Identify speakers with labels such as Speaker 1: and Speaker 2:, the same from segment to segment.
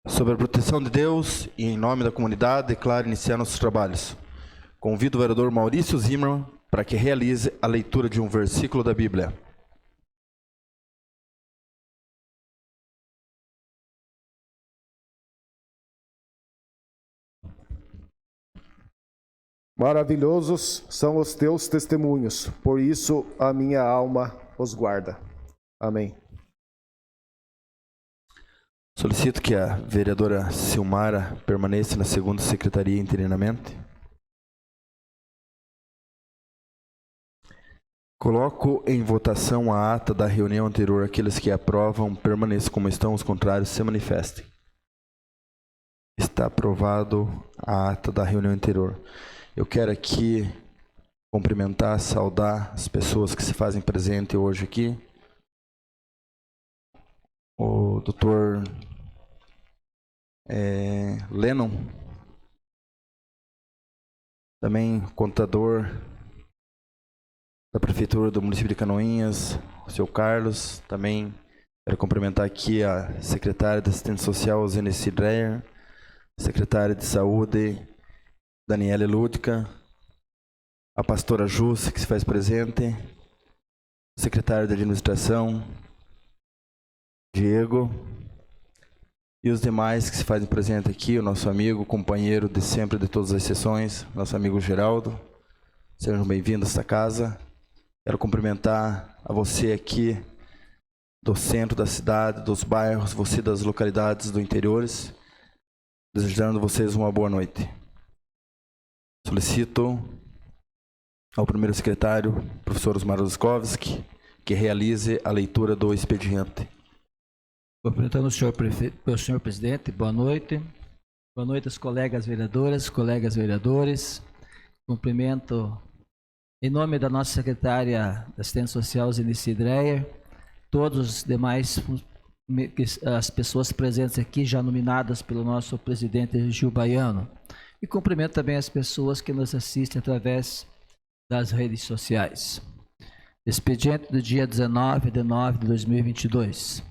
Speaker 1: Sob a proteção de Deus e em nome da comunidade, declaro iniciar nossos trabalhos. Convido o vereador Maurício Zimmermann para que realize a leitura de um versículo da Bíblia.
Speaker 2: Maravilhosos são os teus testemunhos, por isso a minha alma os guarda. Amém.
Speaker 1: Solicito que a vereadora Silmara permaneça na segunda secretaria interinamente. Coloco em votação a ata da reunião anterior. Aqueles que aprovam, permaneçam como estão, os contrários se manifestem. Está aprovado a ata da reunião anterior. Eu quero aqui cumprimentar, saudar as pessoas que se fazem presente hoje aqui. O doutor Lennon, também contador da Prefeitura do município de Canoinhas, o seu Carlos. Também quero cumprimentar aqui a secretária de Assistência Social, Zenice Dreyer, secretária de Saúde, Daniela Lúdica, a pastora Jússia, que se faz presente, o secretário de Administração, Diego, e os demais que se fazem presente aqui, o nosso amigo, companheiro de sempre de todas as sessões, nosso amigo Geraldo. Sejam bem-vindos a esta casa. Quero cumprimentar a você aqui do centro da cidade, dos bairros, você das localidades do interiores, desejando a vocês uma boa noite. Solicito ao primeiro secretário, professor Osmar Luskovski, que realize a leitura do expediente.
Speaker 3: Cumprimentando o senhor presidente, boa noite. Boa noite aos colegas vereadoras, colegas vereadores. Cumprimento em nome da nossa secretária de Assistência Social, Zenice Dreyer, todos os demais, as pessoas presentes aqui, já nominadas pelo nosso presidente Gil Baiano. E cumprimento também as pessoas que nos assistem através das redes sociais. Expediente do dia 19 de nove de 2022.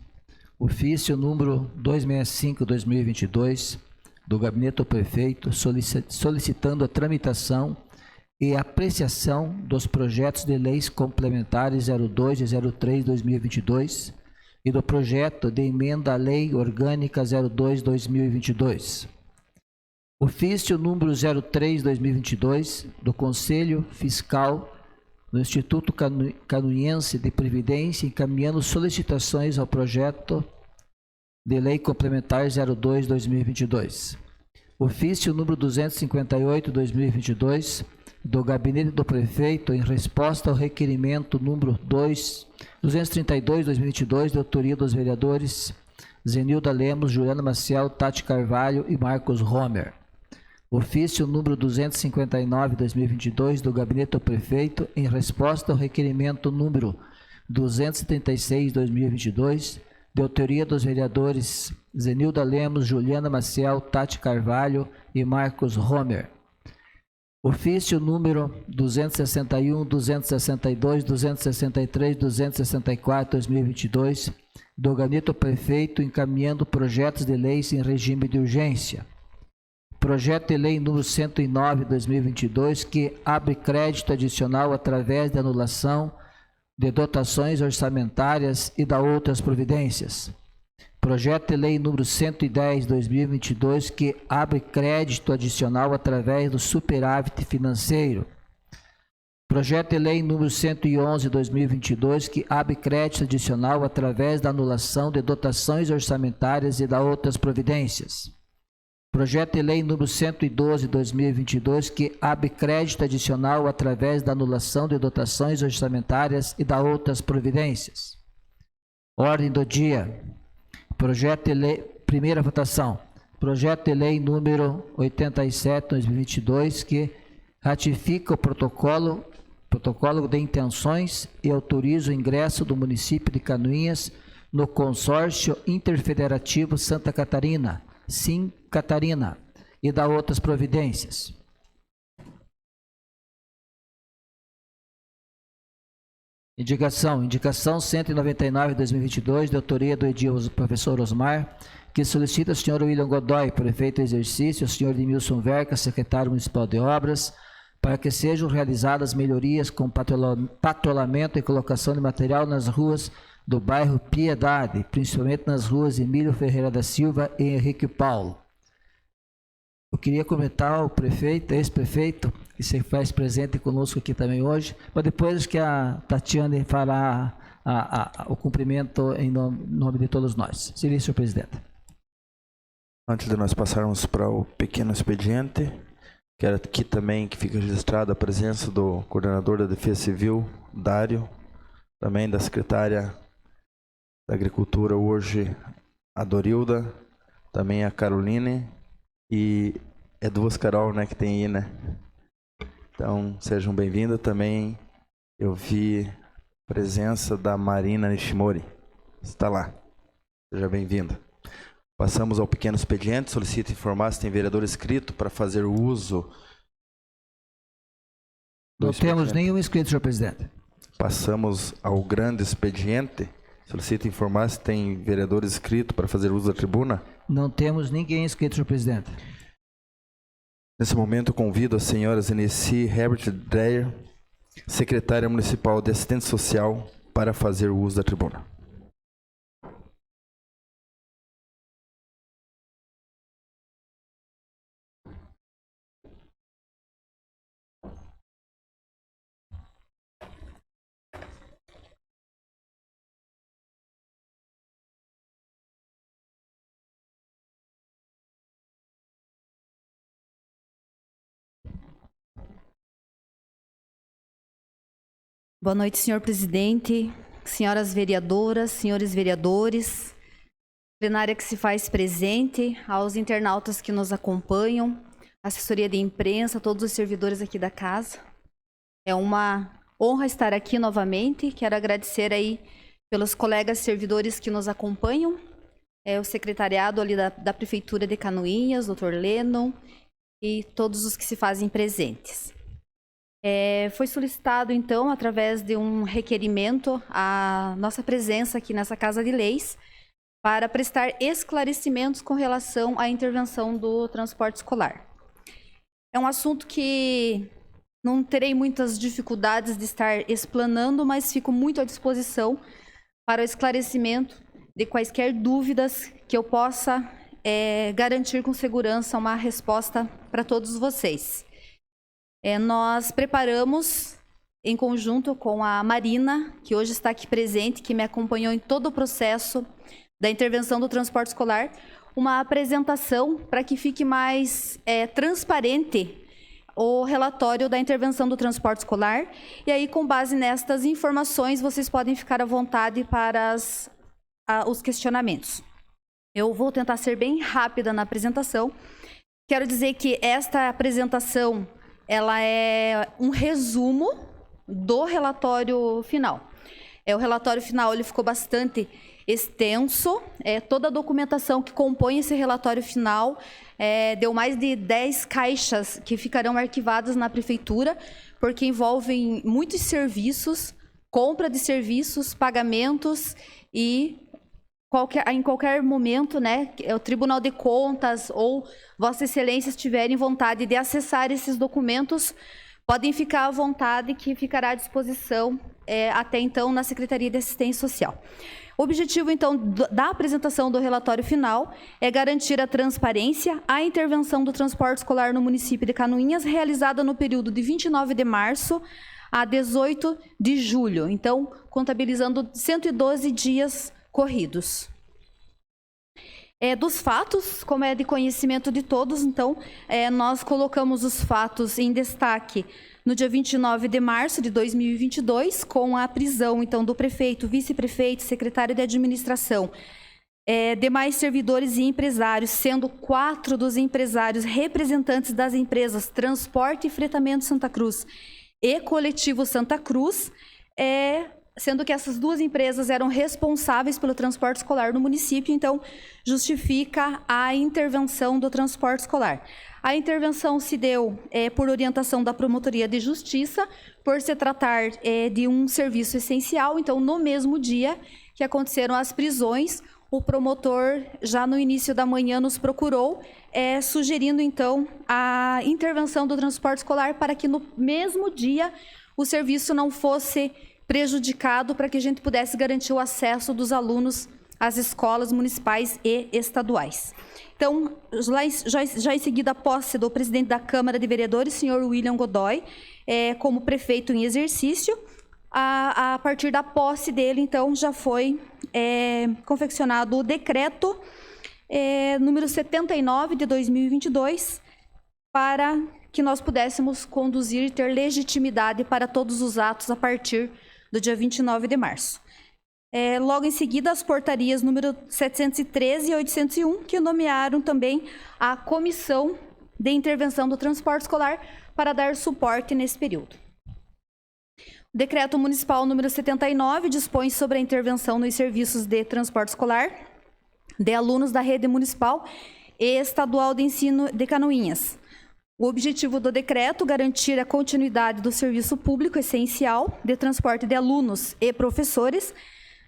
Speaker 3: Ofício número 265/2022 do Gabinete do Prefeito solicitando a tramitação e apreciação dos projetos de leis complementares 02 e 03/2022 e do projeto de emenda à Lei Orgânica 02/2022. Ofício número 03/2022 do Conselho Fiscal do Instituto Canoinhense de Previdência, encaminhando solicitações ao projeto de Lei Complementar 02/2022. Ofício número 258/2022 do Gabinete do Prefeito, em resposta ao requerimento número 232/2022, de autoria dos vereadores Zenilda Lemos, Juliana Maciel, Tati Carvalho e Marcos Romer. Ofício número 259/2022 do Gabinete do Prefeito, em resposta ao requerimento número 236/2022, de autoria dos vereadores Zenilda Lemos, Juliana Maciel, Tati Carvalho e Marcos Romer. Ofício número 261, 262, 263, 264/2022 do Gabinete do Prefeito, encaminhando projetos de leis em regime de urgência. Projeto de Lei número 109/2022, que abre crédito adicional através da anulação de dotações orçamentárias e da outras providências. Projeto de Lei número 110/2022, que abre crédito adicional através do superávit financeiro. Projeto de Lei número 111/2022, que abre crédito adicional através da anulação de dotações orçamentárias e da outras providências. Projeto de Lei número 112/2022, que abre crédito adicional através da anulação de dotações orçamentárias e da outras providências. Ordem do dia. Projeto de Lei, primeira votação. Projeto de Lei número 87/2022, que ratifica o protocolo de intenções e autoriza o ingresso do município de Canoinhas no Consórcio Interfederativo Santa Catarina, Sim Catarina, e da outras providências. Indicação 199/2022, de autoria do edil professor Osmar, que solicita ao senhor William Godoy, prefeito em exercício, ao senhor Edmilson Verca, secretário municipal de obras, para que sejam realizadas melhorias com patrulhamento e colocação de material nas ruas do bairro Piedade, principalmente nas ruas Emílio Ferreira da Silva e Henrique Paulo. Eu queria comentar o prefeito, ex-prefeito, que se faz presente conosco aqui também hoje, mas depois que a Tatiane fará o cumprimento em nome de todos nós. Seria, senhor presidente.
Speaker 1: Antes de nós passarmos para o pequeno expediente, quero aqui também que fique registrada a presença do coordenador da Defesa Civil, Dário, também da secretária da Agricultura hoje, a Dorilda, também a Caroline, e é duas Carol, né, que tem aí, né? Então, sejam bem-vindos também. Eu vi a presença da Marina Nishimori. Está lá. Seja bem-vinda. Passamos ao pequeno expediente. Solicito informar se tem vereador inscrito para fazer o uso do
Speaker 3: Não temos nenhum inscrito, senhor presidente.
Speaker 1: Passamos ao grande expediente. Solicito informar se tem vereador inscrito para fazer uso da tribuna.
Speaker 3: Não temos ninguém inscrito, senhor presidente.
Speaker 1: Nesse momento, convido a senhora Zenici Herbert Dreyer, secretária municipal de assistência social, para fazer o uso da tribuna.
Speaker 4: Boa noite, senhor presidente, senhoras vereadoras, senhores vereadores, plenária que se faz presente, aos internautas que nos acompanham, assessoria de imprensa, todos os servidores aqui da casa. É uma honra estar aqui novamente. Quero agradecer aí pelos colegas servidores que nos acompanham, o secretariado ali da Prefeitura de Canoinhas, doutor Lennon, e todos os que se fazem presentes. Foi solicitado, então, através de um requerimento, a nossa presença aqui nessa Casa de Leis para prestar esclarecimentos com relação à intervenção do transporte escolar. É um assunto que não terei muitas dificuldades de estar explanando, mas fico muito à disposição para o esclarecimento de quaisquer dúvidas que eu possa garantir com segurança uma resposta para todos vocês. Nós preparamos, em conjunto com a Marina, que hoje está aqui presente, que me acompanhou em todo o processo da intervenção do transporte escolar, uma apresentação para que fique mais transparente o relatório da intervenção do transporte escolar. E aí, com base nestas informações, vocês podem ficar à vontade para os questionamentos. Eu vou tentar ser bem rápida na apresentação. Quero dizer que esta apresentação ela é um resumo do relatório final. O relatório final ele ficou bastante extenso. Toda a documentação que compõe esse relatório final deu mais de 10 caixas que ficarão arquivadas na prefeitura, porque envolvem muitos serviços, compra de serviços, pagamentos e em qualquer momento, né, o Tribunal de Contas ou Vossa Excelência tiverem vontade de acessar esses documentos, podem ficar à vontade, que ficará à disposição até então na Secretaria de Assistência Social. O objetivo, então, da apresentação do relatório final é garantir a transparência, a intervenção do transporte escolar no município de Canoinhas, realizada no período de 29 de março a 18 de julho, então, contabilizando 112 dias corridos. Dos fatos, como é de conhecimento de todos, então, nós colocamos os fatos em destaque no dia 29 de março de 2022, com a prisão, então, do prefeito, vice-prefeito, secretário de administração, demais servidores e empresários, sendo 4 dos empresários representantes das empresas Transporte e Fretamento Santa Cruz e Coletivo Santa Cruz, sendo que essas duas empresas eram responsáveis pelo transporte escolar no município, então justifica a intervenção do transporte escolar. A intervenção se deu por orientação da Promotoria de Justiça, por se tratar de um serviço essencial. Então, no mesmo dia que aconteceram as prisões, o promotor, já no início da manhã, nos procurou, sugerindo, então, a intervenção do transporte escolar para que, no mesmo dia, o serviço não fosse prejudicado, para que a gente pudesse garantir o acesso dos alunos às escolas municipais e estaduais. Então, já em seguida, a posse do presidente da Câmara de Vereadores, senhor William Godoy, como prefeito em exercício. A partir da posse dele, então, já foi confeccionado o decreto número 79 de 2022, para que nós pudéssemos conduzir e ter legitimidade para todos os atos a partir do dia 29 de março. Logo em seguida, as portarias número 713 e 801, que nomearam também a Comissão de Intervenção do Transporte Escolar para dar suporte nesse período. O Decreto Municipal número 79 dispõe sobre a intervenção nos serviços de transporte escolar de alunos da rede municipal e estadual de ensino de Canoinhas. O objetivo do decreto é garantir a continuidade do serviço público essencial de transporte de alunos e professores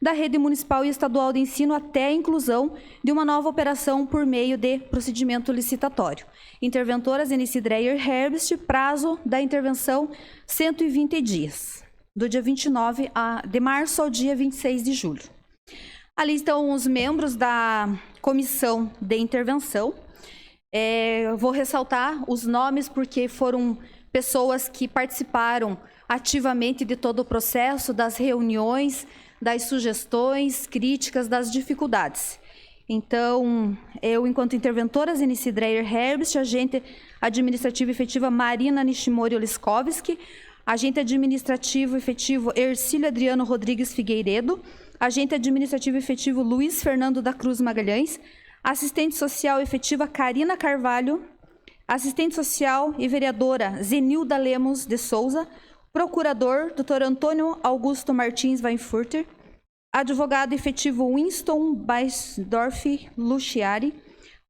Speaker 4: da rede municipal e estadual de ensino até a inclusão de uma nova operação por meio de procedimento licitatório. Interventoras Enice Dreyer Herbst, prazo da intervenção 120 dias, do dia 29 de março ao dia 26 de julho. Ali estão os membros da comissão de intervenção. Eu vou ressaltar os nomes porque foram pessoas que participaram ativamente de todo o processo, das reuniões, das sugestões, críticas, das dificuldades. Então, eu, enquanto interventora, Enice Dreyer Herbst, agente administrativo efetiva Marina Nishimori Oliskovski, agente administrativo efetivo Ercílio Adriano Rodrigues Figueiredo, agente administrativo efetivo Luiz Fernando da Cruz Magalhães, assistente social efetiva Karina Carvalho, assistente social e vereadora Zenilda Lemos de Souza, procurador Dr. Antônio Augusto Martins Weinfurter, advogado efetivo Winston Beisdorf Luciari,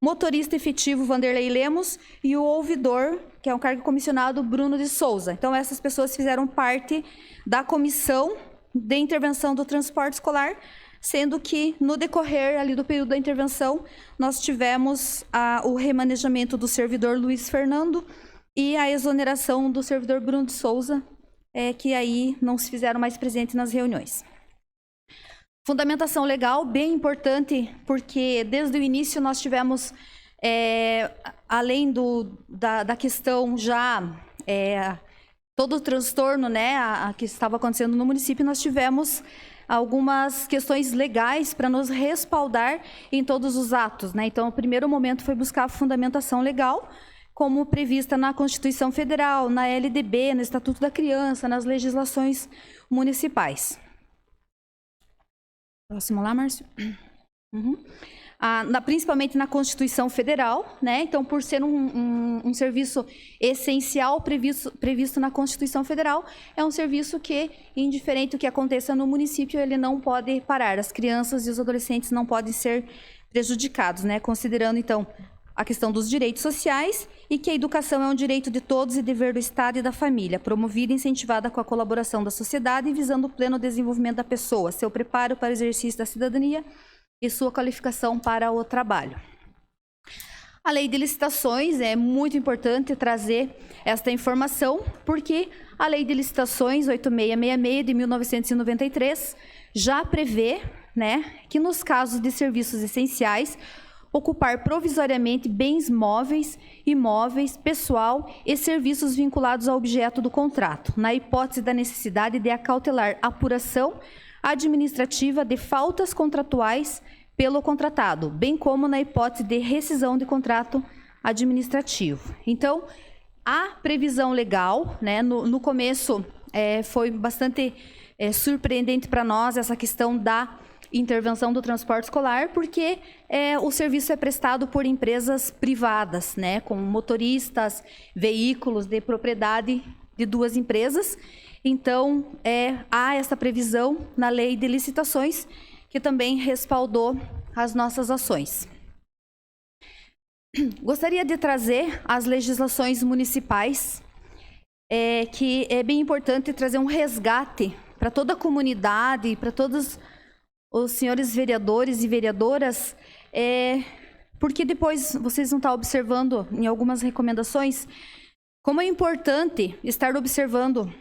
Speaker 4: motorista efetivo Vanderlei Lemos e o ouvidor, que é um cargo comissionado, Bruno de Souza. Então, essas pessoas fizeram parte da comissão de intervenção do transporte escolar, sendo que, no decorrer ali do período da intervenção, nós tivemos o remanejamento do servidor Luiz Fernando e a exoneração do servidor Bruno de Souza, que aí não se fizeram mais presentes nas reuniões. Fundamentação legal, bem importante, porque desde o início nós tivemos, além da questão já, todo o transtorno, né, que estava acontecendo no município, nós tivemos algumas questões legais para nos respaldar em todos os atos, né? Então, o primeiro momento foi buscar a fundamentação legal, como prevista na Constituição Federal, na LDB, no Estatuto da Criança, nas legislações municipais. Próximo lá, Márcio. Principalmente na Constituição Federal, né? Então, por ser um serviço essencial previsto na Constituição Federal, é um serviço que, indiferente do que aconteça no município, ele não pode parar. As crianças e os adolescentes não podem ser prejudicados, né? Considerando, então, a questão dos direitos sociais e que a educação é um direito de todos e dever do Estado e da família, promovida e incentivada com a colaboração da sociedade e visando o pleno desenvolvimento da pessoa, seu preparo para o exercício da cidadania e sua qualificação para o trabalho. A lei de licitações, é muito importante trazer esta informação, porque a lei de licitações 8666 de 1993 já prevê, né, que nos casos de serviços essenciais, ocupar provisoriamente bens móveis, imóveis, pessoal e serviços vinculados ao objeto do contrato, na hipótese da necessidade de acautelar apuração administrativa de faltas contratuais pelo contratado, bem como na hipótese de rescisão de contrato administrativo. Então, a previsão legal, né, no começo foi bastante surpreendente para nós essa questão da intervenção do transporte escolar, porque o serviço é prestado por empresas privadas, né, com motoristas, veículos de propriedade de duas empresas. Então, há essa previsão na lei de licitações, que também respaldou as nossas ações. Gostaria de trazer as legislações municipais, que é bem importante trazer um resgate para toda a comunidade, para todos os senhores vereadores e vereadoras, porque depois vocês vão estar observando em algumas recomendações como é importante estar observando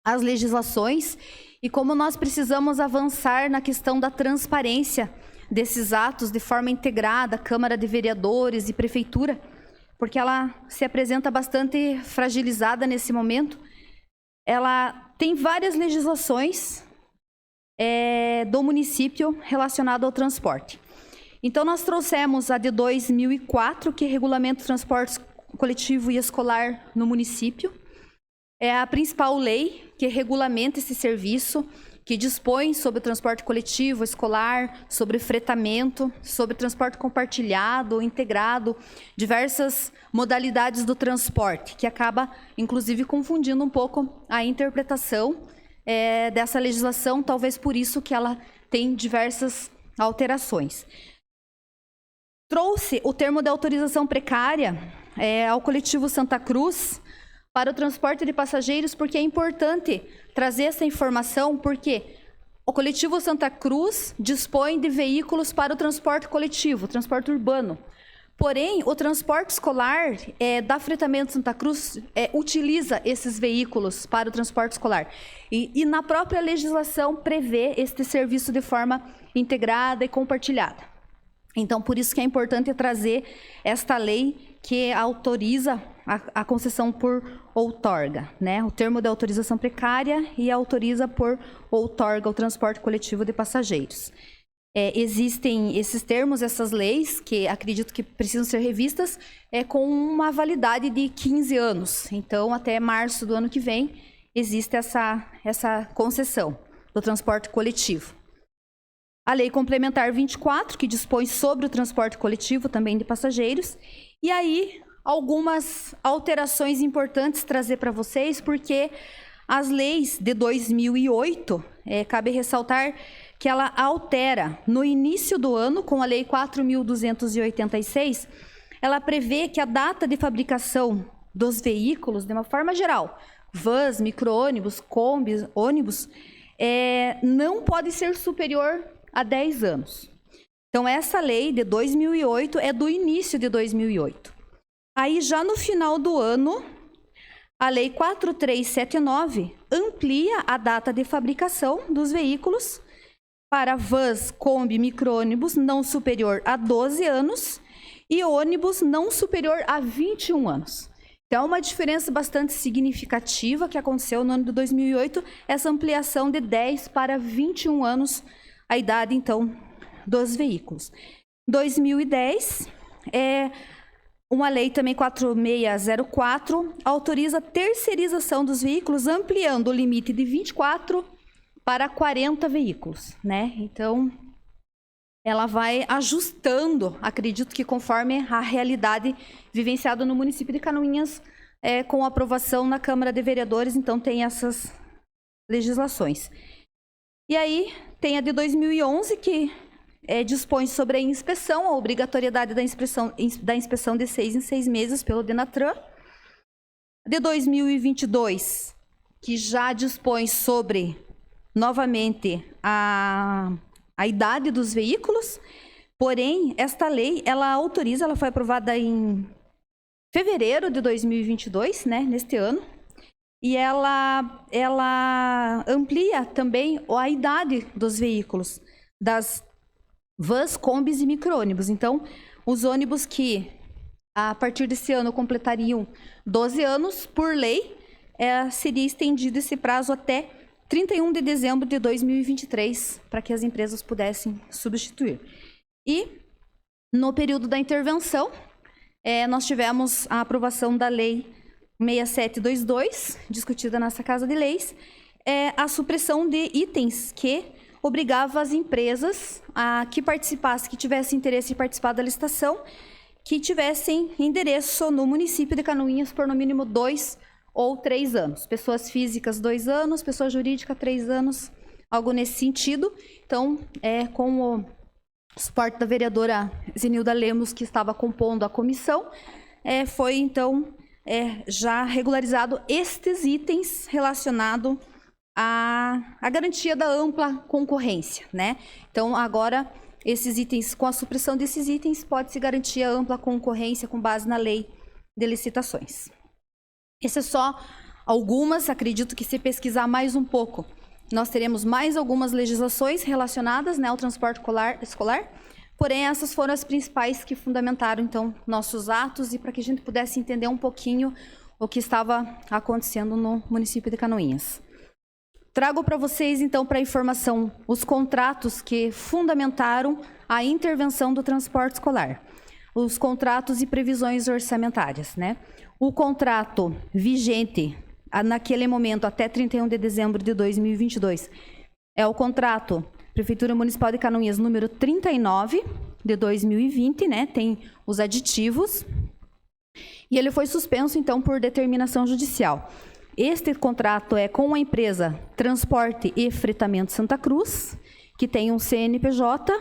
Speaker 4: as legislações e como nós precisamos avançar na questão da transparência desses atos de forma integrada, Câmara de Vereadores e Prefeitura, porque ela se apresenta bastante fragilizada nesse momento. Ela tem várias legislações do município relacionada ao transporte. Então, nós trouxemos a de 2004, que regulamenta o transporte coletivo e escolar no município. É a principal lei que regulamenta esse serviço, que dispõe sobre o transporte coletivo, escolar, sobre fretamento, sobre transporte compartilhado, integrado, diversas modalidades do transporte, que acaba, inclusive, confundindo um pouco a interpretação dessa legislação, talvez por isso que ela tem diversas alterações. Trouxe o termo de autorização precária ao coletivo Santa Cruz para o transporte de passageiros, porque é importante trazer essa informação, porque o coletivo Santa Cruz dispõe de veículos para o transporte coletivo, transporte urbano. Porém, o transporte escolar da Fretamento Santa Cruz utiliza esses veículos para o transporte escolar. E na própria legislação prevê este serviço de forma integrada e compartilhada. Então, por isso que é importante trazer esta lei que autoriza a concessão por outorga, né? O termo de autorização precária e autoriza por outorga o transporte coletivo de passageiros. Existem esses termos, essas leis, que acredito que precisam ser revistas, com uma validade de 15 anos. Então, até março do ano que vem, existe essa concessão do transporte coletivo. A Lei Complementar 24, que dispõe sobre o transporte coletivo também de passageiros. E aí, algumas alterações importantes trazer para vocês, porque as leis de 2008, cabe ressaltar que ela altera no início do ano, com a Lei 4.286, ela prevê que a data de fabricação dos veículos, de uma forma geral, vans, micro-ônibus, combis, ônibus, não pode ser superior a 10 anos. Então, essa lei de 2008 é do início de 2008. Aí, já no final do ano, a Lei 4379 amplia a data de fabricação dos veículos para vans, Kombi, micro-ônibus não superior a 12 anos e ônibus não superior a 21 anos. Então, uma diferença bastante significativa que aconteceu no ano de 2008, essa ampliação de 10 para 21 anos, a idade, então, dos veículos. 2010, uma lei também 4604, autoriza a terceirização dos veículos, ampliando o limite de 24 para 40 veículos, né? Então, ela vai ajustando, acredito que conforme a realidade vivenciada no município de Canoinhas, com aprovação na Câmara de Vereadores, então tem essas legislações. E aí, tem a de 2011, que dispõe sobre a inspeção, a obrigatoriedade da inspeção de 6 em 6 meses pelo Denatran. De 2022, que já dispõe sobre, novamente, a idade dos veículos. Porém, esta lei, ela foi aprovada em fevereiro de 2022, né, neste ano. E ela amplia também a idade dos veículos, das vans, combis e micro-ônibus. Então, os ônibus que, a partir desse ano, completariam 12 anos, por lei, seria estendido esse prazo até 31 de dezembro de 2023, para que as empresas pudessem substituir. E, no período da intervenção, nós tivemos a aprovação da Lei 6722, discutida nessa Casa de Leis, a supressão de itens que obrigava as empresas que participassem, que tivessem interesse em participar da licitação, que tivessem endereço no município de Canoinhas por no mínimo 2 ou 3 anos. Pessoas físicas, 2 anos, pessoa jurídica, 3 anos, algo nesse sentido. Então, com o suporte da vereadora Zenilda Lemos, que estava compondo a comissão, foi, então, já regularizado estes itens relacionados à garantia da ampla concorrência, né? Então, agora, esses itens, com a supressão desses itens, pode-se garantir a ampla concorrência com base na lei de licitações. Esse é só algumas, acredito que se pesquisar mais um pouco, nós teremos mais algumas legislações relacionadas, né, ao transporte escolar, porém essas foram as principais que fundamentaram, então, nossos atos e para que a gente pudesse entender um pouquinho o que estava acontecendo no município de Canoinhas. Trago para vocês, então, para informação, os contratos que fundamentaram a intervenção do transporte escolar. Os contratos e previsões orçamentárias, né? O contrato vigente, naquele momento, até 31 de dezembro de 2022, é o contrato Prefeitura Municipal de Canoinhas, número 39 de 2020, né? Tem os aditivos. E ele foi suspenso, então, por determinação judicial. Este contrato é com a empresa Transporte e Fretamento Santa Cruz, que tem um CNPJ,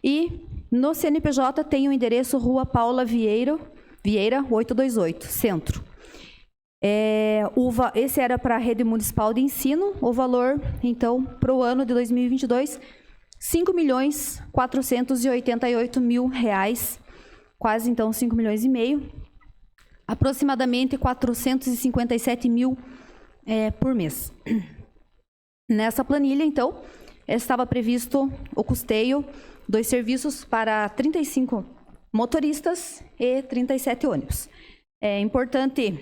Speaker 4: e no CNPJ tem o endereço Rua Paula Vieira 828, Centro. Esse era para a rede municipal de ensino, o valor, então, para o ano de 2022, R$ 5.488.000, quase, então, 5,5 milhões, aproximadamente 457 mil por mês. Nessa planilha, então, estava previsto o custeio dos serviços para 35 motoristas e 37 ônibus. É importante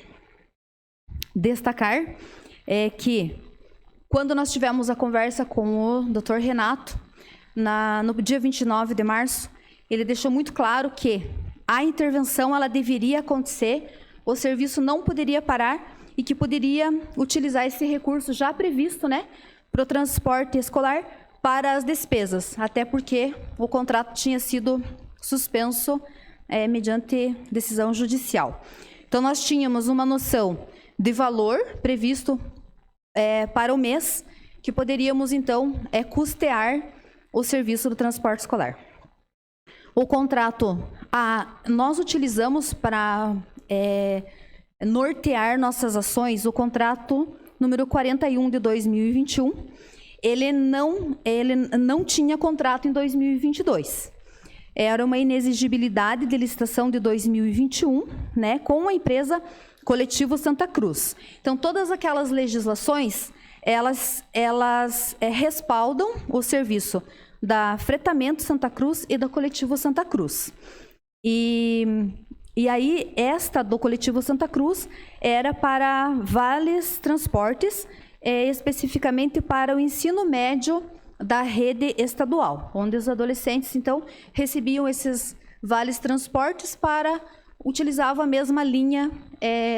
Speaker 4: destacar que, quando nós tivemos a conversa com o Dr. Renato, no dia 29 de março, ele deixou muito claro que a intervenção ela deveria acontecer, o serviço não poderia parar e que poderia utilizar esse recurso já previsto, né, para o transporte escolar para as despesas, até porque o contrato tinha sido suspenso mediante decisão judicial. Então, nós tínhamos uma noção de valor previsto para o mês, que poderíamos, então, custear o serviço do transporte escolar. O contrato, nós utilizamos para nortear nossas ações, o contrato número 41 de 2021, ele não tinha contrato em 2022. Era uma inexigibilidade de licitação de 2021, né, com a empresa Coletivo Santa Cruz. Então, todas aquelas legislações, elas respaldam o serviço da Fretamento Santa Cruz e da Coletivo Santa Cruz. E aí, esta do Coletivo Santa Cruz era para Vales Transportes, especificamente para o ensino médio da rede estadual, onde os adolescentes, então, recebiam esses Vales Transportes utilizavam a mesma linha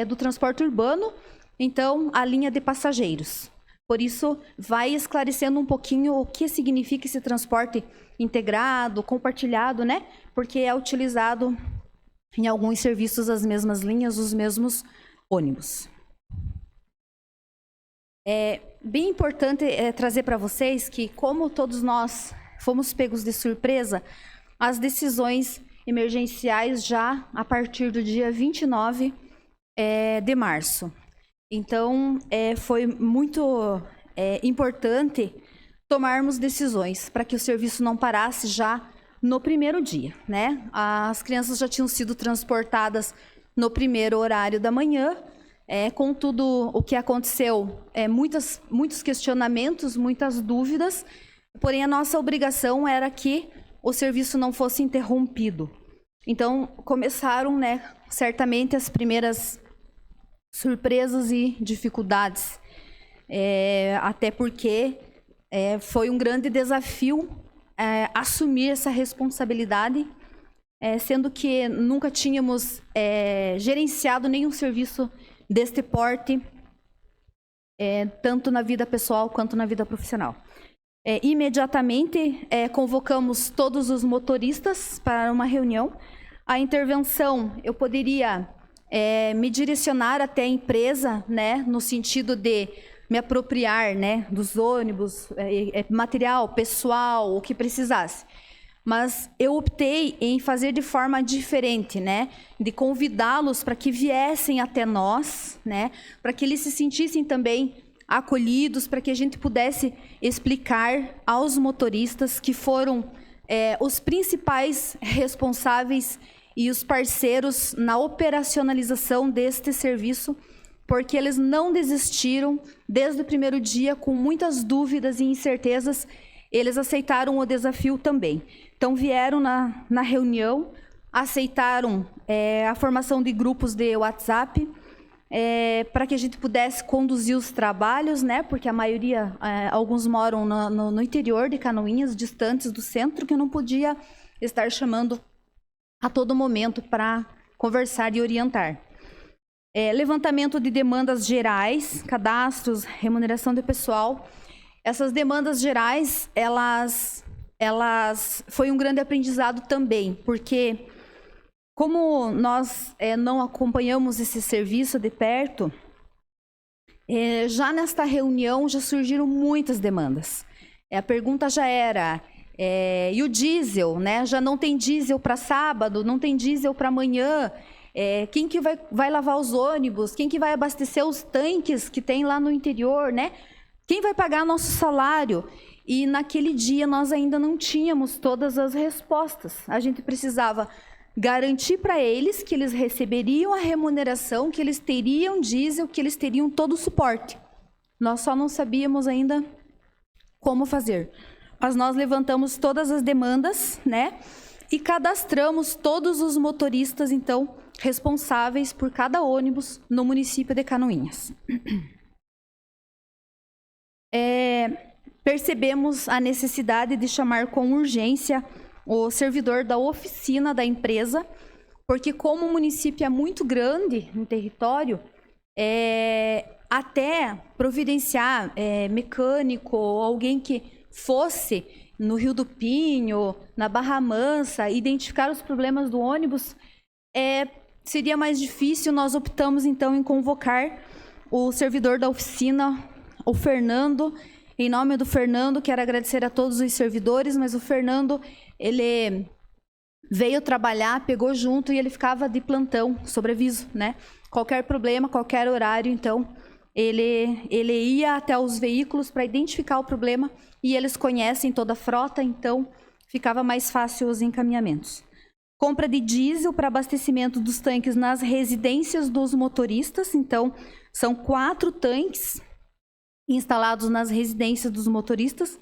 Speaker 4: do transporte urbano, então, a linha de passageiros. Por isso, vai esclarecendo um pouquinho o que significa esse transporte integrado, compartilhado, né? Porque é utilizado em alguns serviços as mesmas linhas, os mesmos ônibus. É bem importante trazer para vocês que, como todos nós fomos pegos de surpresa, as decisões emergenciais já a partir do dia 29 de março. Então, foi muito importante tomarmos decisões para que o serviço não parasse já no primeiro dia, né? As crianças já tinham sido transportadas no primeiro horário da manhã, com tudo o que aconteceu, muitos questionamentos, muitas dúvidas, porém a nossa obrigação era que o serviço não fosse interrompido. Então, começaram, né, certamente as primeiras surpresas e dificuldades, até porque foi um grande desafio assumir essa responsabilidade, sendo que nunca tínhamos gerenciado nenhum serviço deste porte, tanto na vida pessoal quanto na vida profissional. Imediatamente convocamos todos os motoristas para uma reunião. A intervenção, eu poderia me direcionar até a empresa, né, no sentido de me apropriar, né, dos ônibus, material, pessoal, o que precisasse. Mas eu optei em fazer de forma diferente, né, de convidá-los para que viessem até nós, né, para que eles se sentissem também acolhidos, para que a gente pudesse explicar aos motoristas que foram os principais responsáveis e os parceiros na operacionalização deste serviço, porque eles não desistiram desde o primeiro dia, com muitas dúvidas e incertezas, eles aceitaram o desafio também. Então vieram na reunião, aceitaram a formação de grupos de WhatsApp, para que a gente pudesse conduzir os trabalhos, né? Porque a maioria, alguns moram no interior de Canoinhas, distantes do centro, que eu não podia estar chamando a todo momento para conversar e orientar. Levantamento de demandas gerais, cadastros, remuneração de pessoal. Essas demandas gerais, elas foi um grande aprendizado também, porque como nós não acompanhamos esse serviço de perto, já nesta reunião já surgiram muitas demandas. A pergunta já era, e o diesel, né? Já não tem diesel para sábado, não tem diesel para amanhã. Quem que vai lavar os ônibus? Quem que vai abastecer os tanques que tem lá no interior, né? Quem vai pagar nosso salário? E naquele dia nós ainda não tínhamos todas as respostas. A gente precisava garantir para eles que eles receberiam a remuneração, que eles teriam diesel, que eles teriam todo o suporte. Nós só não sabíamos ainda como fazer. Mas nós levantamos todas as demandas, né? E cadastramos todos os motoristas, então, responsáveis por cada ônibus no município de Canoinhas. Percebemos a necessidade de chamar com urgência o servidor da oficina da empresa, porque como o município é muito grande no território, até providenciar mecânico ou alguém que fosse no Rio do Pinho, na Barra Mansa, identificar os problemas do ônibus, seria mais difícil. Nós optamos então em convocar o servidor da oficina, o Fernando. Em nome do Fernando, quero agradecer a todos os servidores, mas o Fernando, ele veio trabalhar, pegou junto e ele ficava de plantão, sobreaviso, né? Qualquer problema, qualquer horário, então, ele ia até os veículos para identificar o problema e eles conhecem toda a frota, então ficava mais fácil os encaminhamentos. Compra de diesel para abastecimento dos tanques nas residências dos motoristas, então, são 4 tanques instalados nas residências dos motoristas,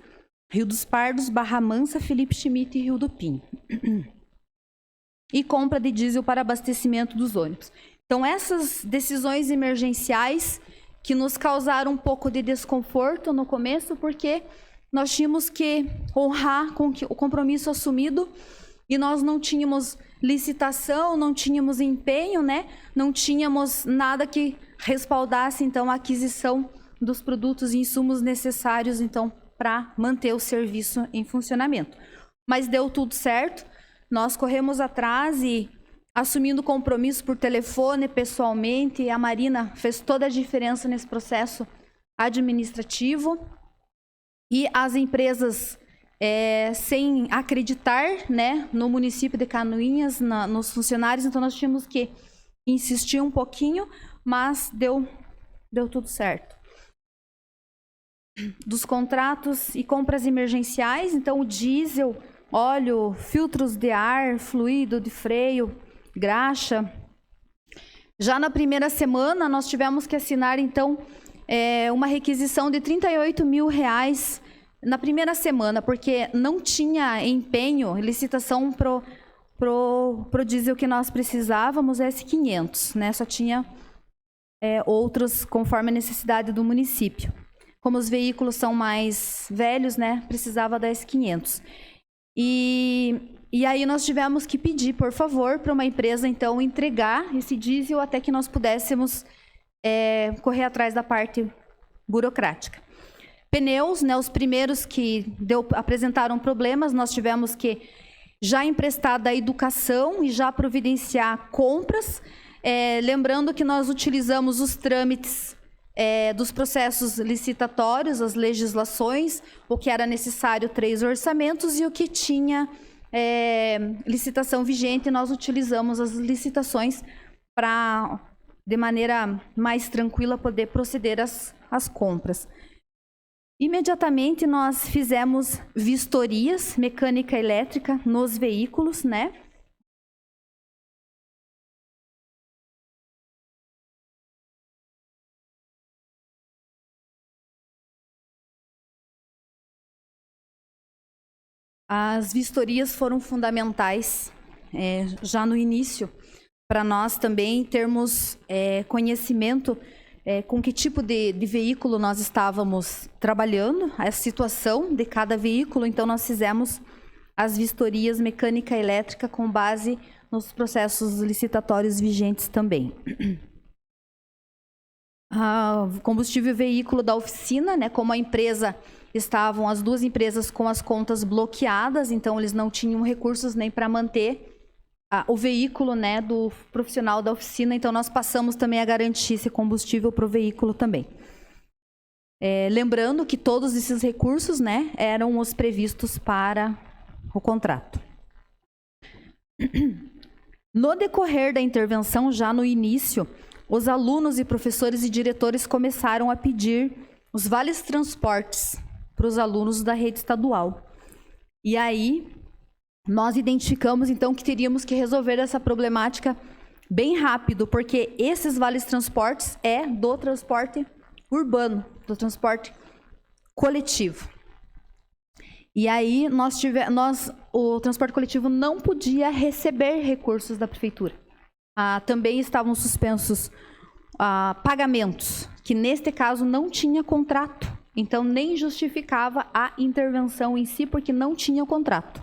Speaker 4: Rio dos Pardos, Barra Mansa, Felipe Schmidt e Rio do Pinho. E compra de diesel para abastecimento dos ônibus. Então, essas decisões emergenciais que nos causaram um pouco de desconforto no começo, porque nós tínhamos que honrar com o compromisso assumido e nós não tínhamos licitação, não tínhamos empenho, né? Não tínhamos nada que respaldasse, então, a aquisição dos produtos e insumos necessários, então, para manter o serviço em funcionamento. Mas deu tudo certo, nós corremos atrás e assumindo compromisso por telefone, pessoalmente, a Marina fez toda a diferença nesse processo administrativo e as empresas, sem acreditar, né, no município de Canoinhas, nos funcionários, então nós tínhamos que insistir um pouquinho, mas deu tudo certo. Dos contratos e compras emergenciais, então o diesel, óleo, filtros de ar, fluido de freio, graxa. Já na primeira semana, nós tivemos que assinar, então, uma requisição de R$38 mil na primeira semana, porque não tinha empenho, licitação pro diesel que nós precisávamos, S500, né? Só tinha outros conforme a necessidade do município. Como os veículos são mais velhos, né, precisava da S500. E aí nós tivemos que pedir, por favor, para uma empresa, então, entregar esse diesel até que nós pudéssemos correr atrás da parte burocrática. Pneus, né, os primeiros que apresentaram problemas, nós tivemos que já emprestar da educação e já providenciar compras. Lembrando que nós utilizamos os trâmites dos processos licitatórios, as legislações, o que era necessário 3 orçamentos e o que tinha licitação vigente, nós utilizamos as licitações para, de maneira mais tranquila, poder proceder às compras. Imediatamente nós fizemos vistorias mecânica e elétrica nos veículos, né? As vistorias foram fundamentais já no início, para nós também termos conhecimento com que tipo de veículo nós estávamos trabalhando, a situação de cada veículo. Então, nós fizemos as vistorias mecânica e elétrica com base nos processos licitatórios vigentes também. Combustível e veículo da oficina, né, como a empresa... Estavam as 2 empresas com as contas bloqueadas, então eles não tinham recursos nem para manter o veículo, né, do profissional da oficina, então nós passamos também a garantir esse combustível para o veículo também. Lembrando que todos esses recursos, né, eram os previstos para o contrato. No decorrer da intervenção, já no início, os alunos e professores e diretores começaram a pedir os vales transportes para os alunos da rede estadual. E aí, nós identificamos, então, que teríamos que resolver essa problemática bem rápido, porque esses vales transportes do transporte urbano, do transporte coletivo. E aí, o transporte coletivo não podia receber recursos da prefeitura. Também estavam suspensos pagamentos, que neste caso não tinha contrato. Então, nem justificava a intervenção em si, porque não tinha o contrato.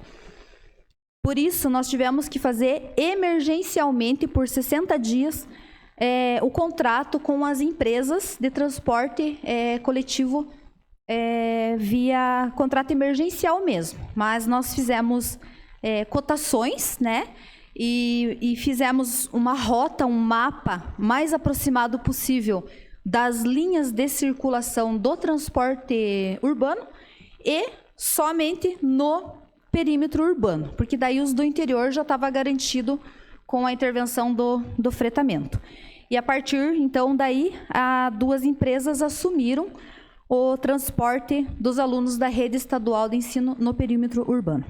Speaker 4: Por isso, nós tivemos que fazer emergencialmente, por 60 dias, o contrato com as empresas de transporte coletivo via contrato emergencial mesmo. Mas nós fizemos cotações, né? E fizemos uma rota, um mapa mais aproximado possível das linhas de circulação do transporte urbano e somente no perímetro urbano, porque daí os do interior já estava garantido com a intervenção do fretamento. E a partir, então, daí, 2 empresas assumiram o transporte dos alunos da rede estadual de ensino no perímetro urbano.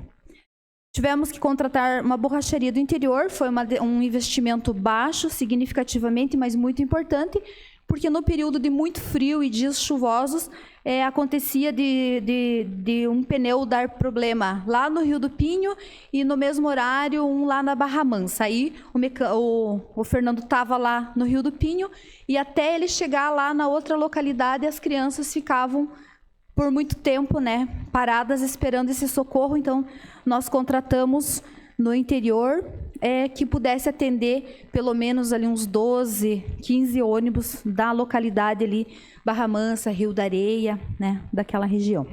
Speaker 4: Tivemos que contratar uma borracharia do interior, foi um investimento baixo, significativamente, mas muito importante, porque no período de muito frio e dias chuvosos, acontecia de um pneu dar problema lá no Rio do Pinho e no mesmo horário um lá na Barra Mansa. Aí o Fernando estava lá no Rio do Pinho e até ele chegar lá na outra localidade, as crianças ficavam por muito tempo, né, paradas esperando esse socorro. Então, nós contratamos no interior que pudesse atender pelo menos ali uns 12, 15 ônibus da localidade ali, Barra Mansa, Rio da Areia, né, daquela região.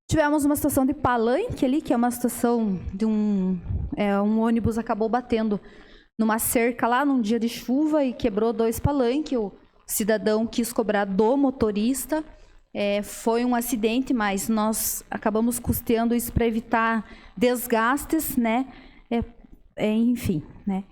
Speaker 4: Tivemos uma situação de palanque ali, que é uma situação de um ônibus acabou batendo numa cerca lá num dia de chuva e quebrou 2 palanques. O cidadão quis cobrar do motorista. Foi um acidente, mas nós acabamos custeando isso para evitar desgastes, né? Enfim, né?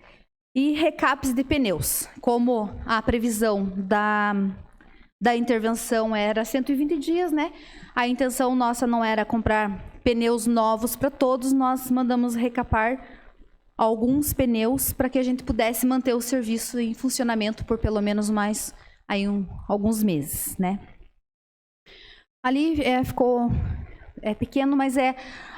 Speaker 4: E recapes de pneus, como a previsão da intervenção era 120 dias, né? A intenção nossa não era comprar pneus novos para todos, nós mandamos recapar alguns pneus para que a gente pudesse manter o serviço em funcionamento por pelo menos mais aí alguns meses, né? Ali ficou pequeno, mas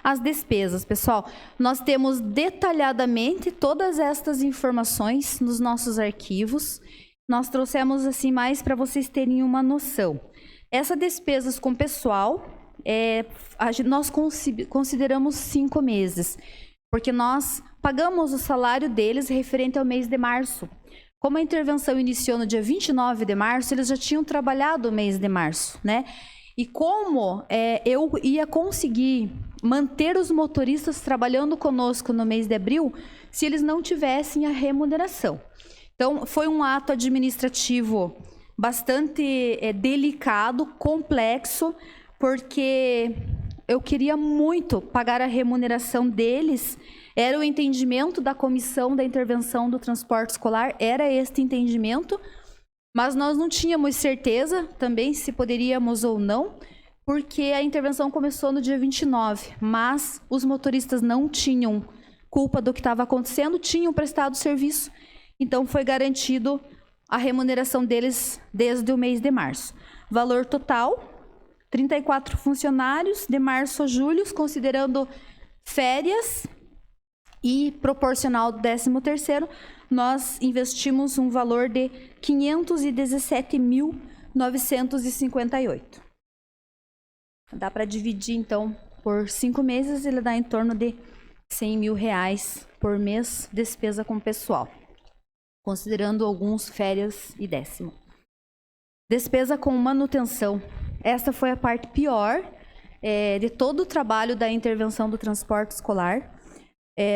Speaker 4: as despesas, pessoal. Nós temos detalhadamente todas estas informações nos nossos arquivos. Nós trouxemos assim mais para vocês terem uma noção. Essas despesas com pessoal, nós consideramos 5 meses, porque nós pagamos o salário deles referente ao mês de março. Como a intervenção iniciou no dia 29 de março, eles já tinham trabalhado o mês de março, né? E como eu ia conseguir manter os motoristas trabalhando conosco no mês de abril se eles não tivessem a remuneração. Então, foi um ato administrativo bastante delicado, complexo, porque eu queria muito pagar a remuneração deles. Era o entendimento da Comissão da Intervenção do Transporte Escolar, era este entendimento, mas nós não tínhamos certeza também se poderíamos ou não, porque a intervenção começou no dia 29, mas os motoristas não tinham culpa do que estava acontecendo, tinham prestado serviço, então foi garantido a remuneração deles desde o mês de março. Valor total, 34 funcionários, de março a julho, considerando férias e proporcional do 13º, nós investimos um valor de 517.958. Dá para dividir, então, por 5 meses, ele dá em torno de R$100 mil por mês, despesa com pessoal, considerando alguns férias e 10º. Despesa com manutenção. Esta foi a parte pior de todo o trabalho da intervenção do transporte escolar.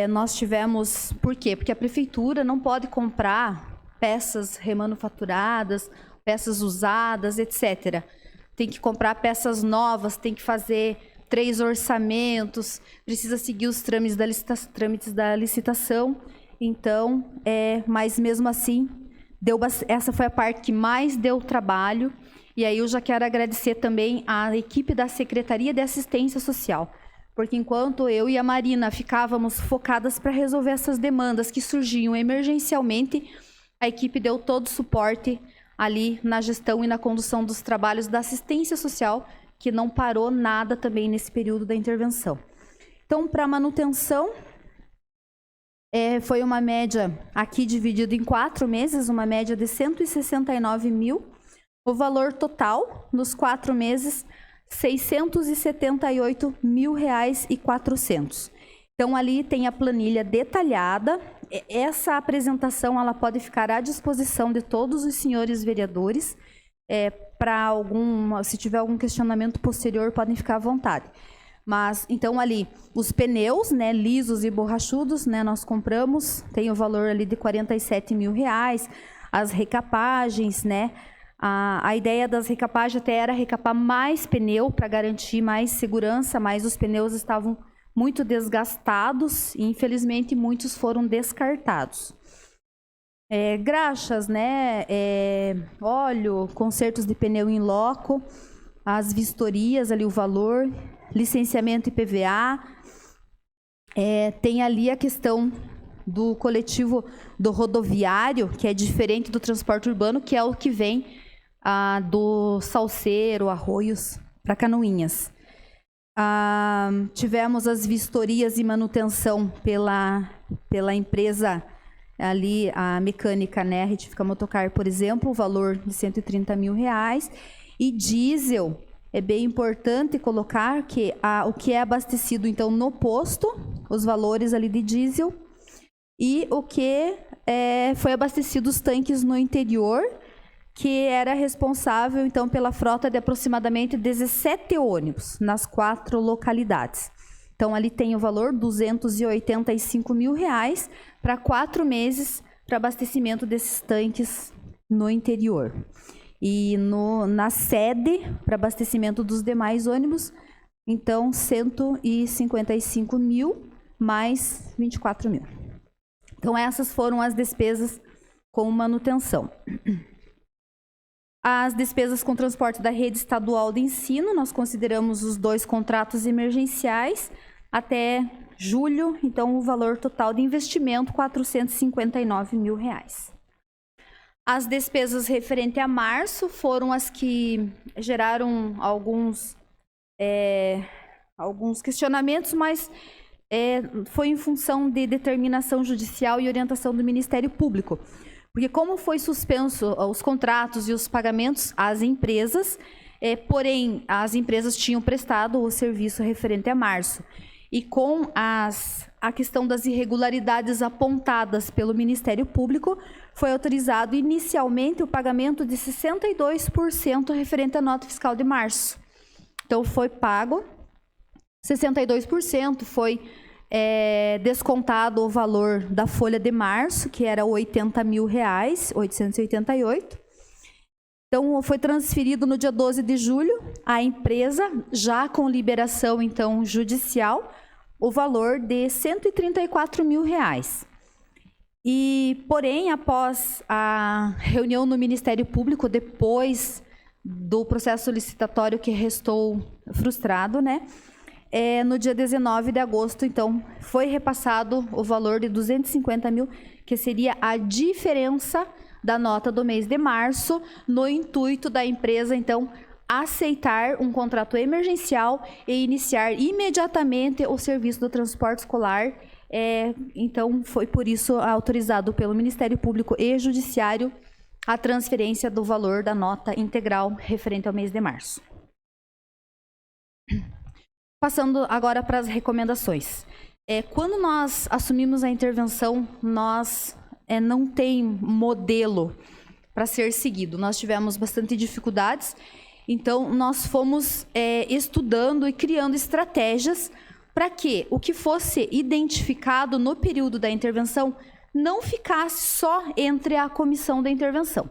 Speaker 4: Nós tivemos... Por quê? Porque a prefeitura não pode comprar peças remanufaturadas, peças usadas, etc. Tem que comprar peças novas, tem que fazer 3 orçamentos, precisa seguir os trâmites da licitação. Então, mas mesmo assim, essa foi a parte que mais deu trabalho. E aí eu já quero agradecer também à equipe da Secretaria de Assistência Social, porque enquanto eu e a Marina ficávamos focadas para resolver essas demandas que surgiam emergencialmente, a equipe deu todo o suporte ali na gestão e na condução dos trabalhos da assistência social, que não parou nada também nesse período da intervenção. Então, para manutenção, foi uma média, aqui dividido em 4 meses, uma média de 169 mil. O valor total, nos 4 meses, R$678.400. Então, ali tem a planilha detalhada. Essa apresentação ela pode ficar à disposição de todos os senhores vereadores. Se tiver algum questionamento posterior, podem ficar à vontade. Mas, então, ali, os pneus, né, lisos e borrachudos, né, nós compramos, tem o valor ali de R$47 mil. As recapagens, né, a ideia das recapagens até era recapar mais pneu para garantir mais segurança, mas os pneus estavam muito desgastados e, infelizmente, muitos foram descartados. Graxas, né, óleo, consertos de pneu in loco, as vistorias, ali o valor, licenciamento IPVA, tem ali a questão do coletivo do rodoviário, que é diferente do transporte urbano, que é o que vem do Salceiro, Arroios, para Canoinhas. Tivemos as vistorias e manutenção pela empresa ali, a mecânica, né, Retifica Motocar, por exemplo, o valor de R$130 mil. E diesel, é bem importante colocar que o que é abastecido, então, no posto, os valores ali de diesel, e o que foi abastecido os tanques no interior, que era responsável, então, pela frota de aproximadamente 17 ônibus nas 4 localidades. Então, ali tem o valor, R$285 mil, para 4 meses, para abastecimento desses tanques no interior. E na sede, para abastecimento dos demais ônibus, então, R$155 mil, mais R$24 mil. Então, essas foram as despesas com manutenção. As despesas com transporte da rede estadual de ensino, nós consideramos os 2 contratos emergenciais até julho, então o valor total de investimento, R$459 mil. As despesas referentes a março foram as que geraram alguns questionamentos, mas foi em função de determinação judicial e orientação do Ministério Público. Porque como foi suspenso os contratos e os pagamentos às empresas, porém, as empresas tinham prestado o serviço referente a março. E com a questão das irregularidades apontadas pelo Ministério Público, foi autorizado inicialmente o pagamento de 62% referente à nota fiscal de março. Então, foi pago 62% foi descontado o valor da folha de março, que era R$ 80.888. Então, foi transferido no dia 12 de julho à empresa, já com liberação, então, judicial, o valor de R$ 134 mil. E, porém, após a reunião no Ministério Público, depois do processo licitatório que restou frustrado, né? No dia 19 de agosto, então, foi repassado o valor de 250 mil, que seria a diferença da nota do mês de março, no intuito da empresa, então, aceitar um contrato emergencial e iniciar imediatamente o serviço do transporte escolar. Então, foi por isso autorizado pelo Ministério Público e Judiciário a transferência do valor da nota integral referente ao mês de março. Passando agora para as recomendações. Quando nós assumimos a intervenção, nós não tem modelo para ser seguido. Nós tivemos bastante dificuldades, então nós fomos estudando e criando estratégias para que o que fosse identificado no período da intervenção não ficasse só entre a comissão da intervenção,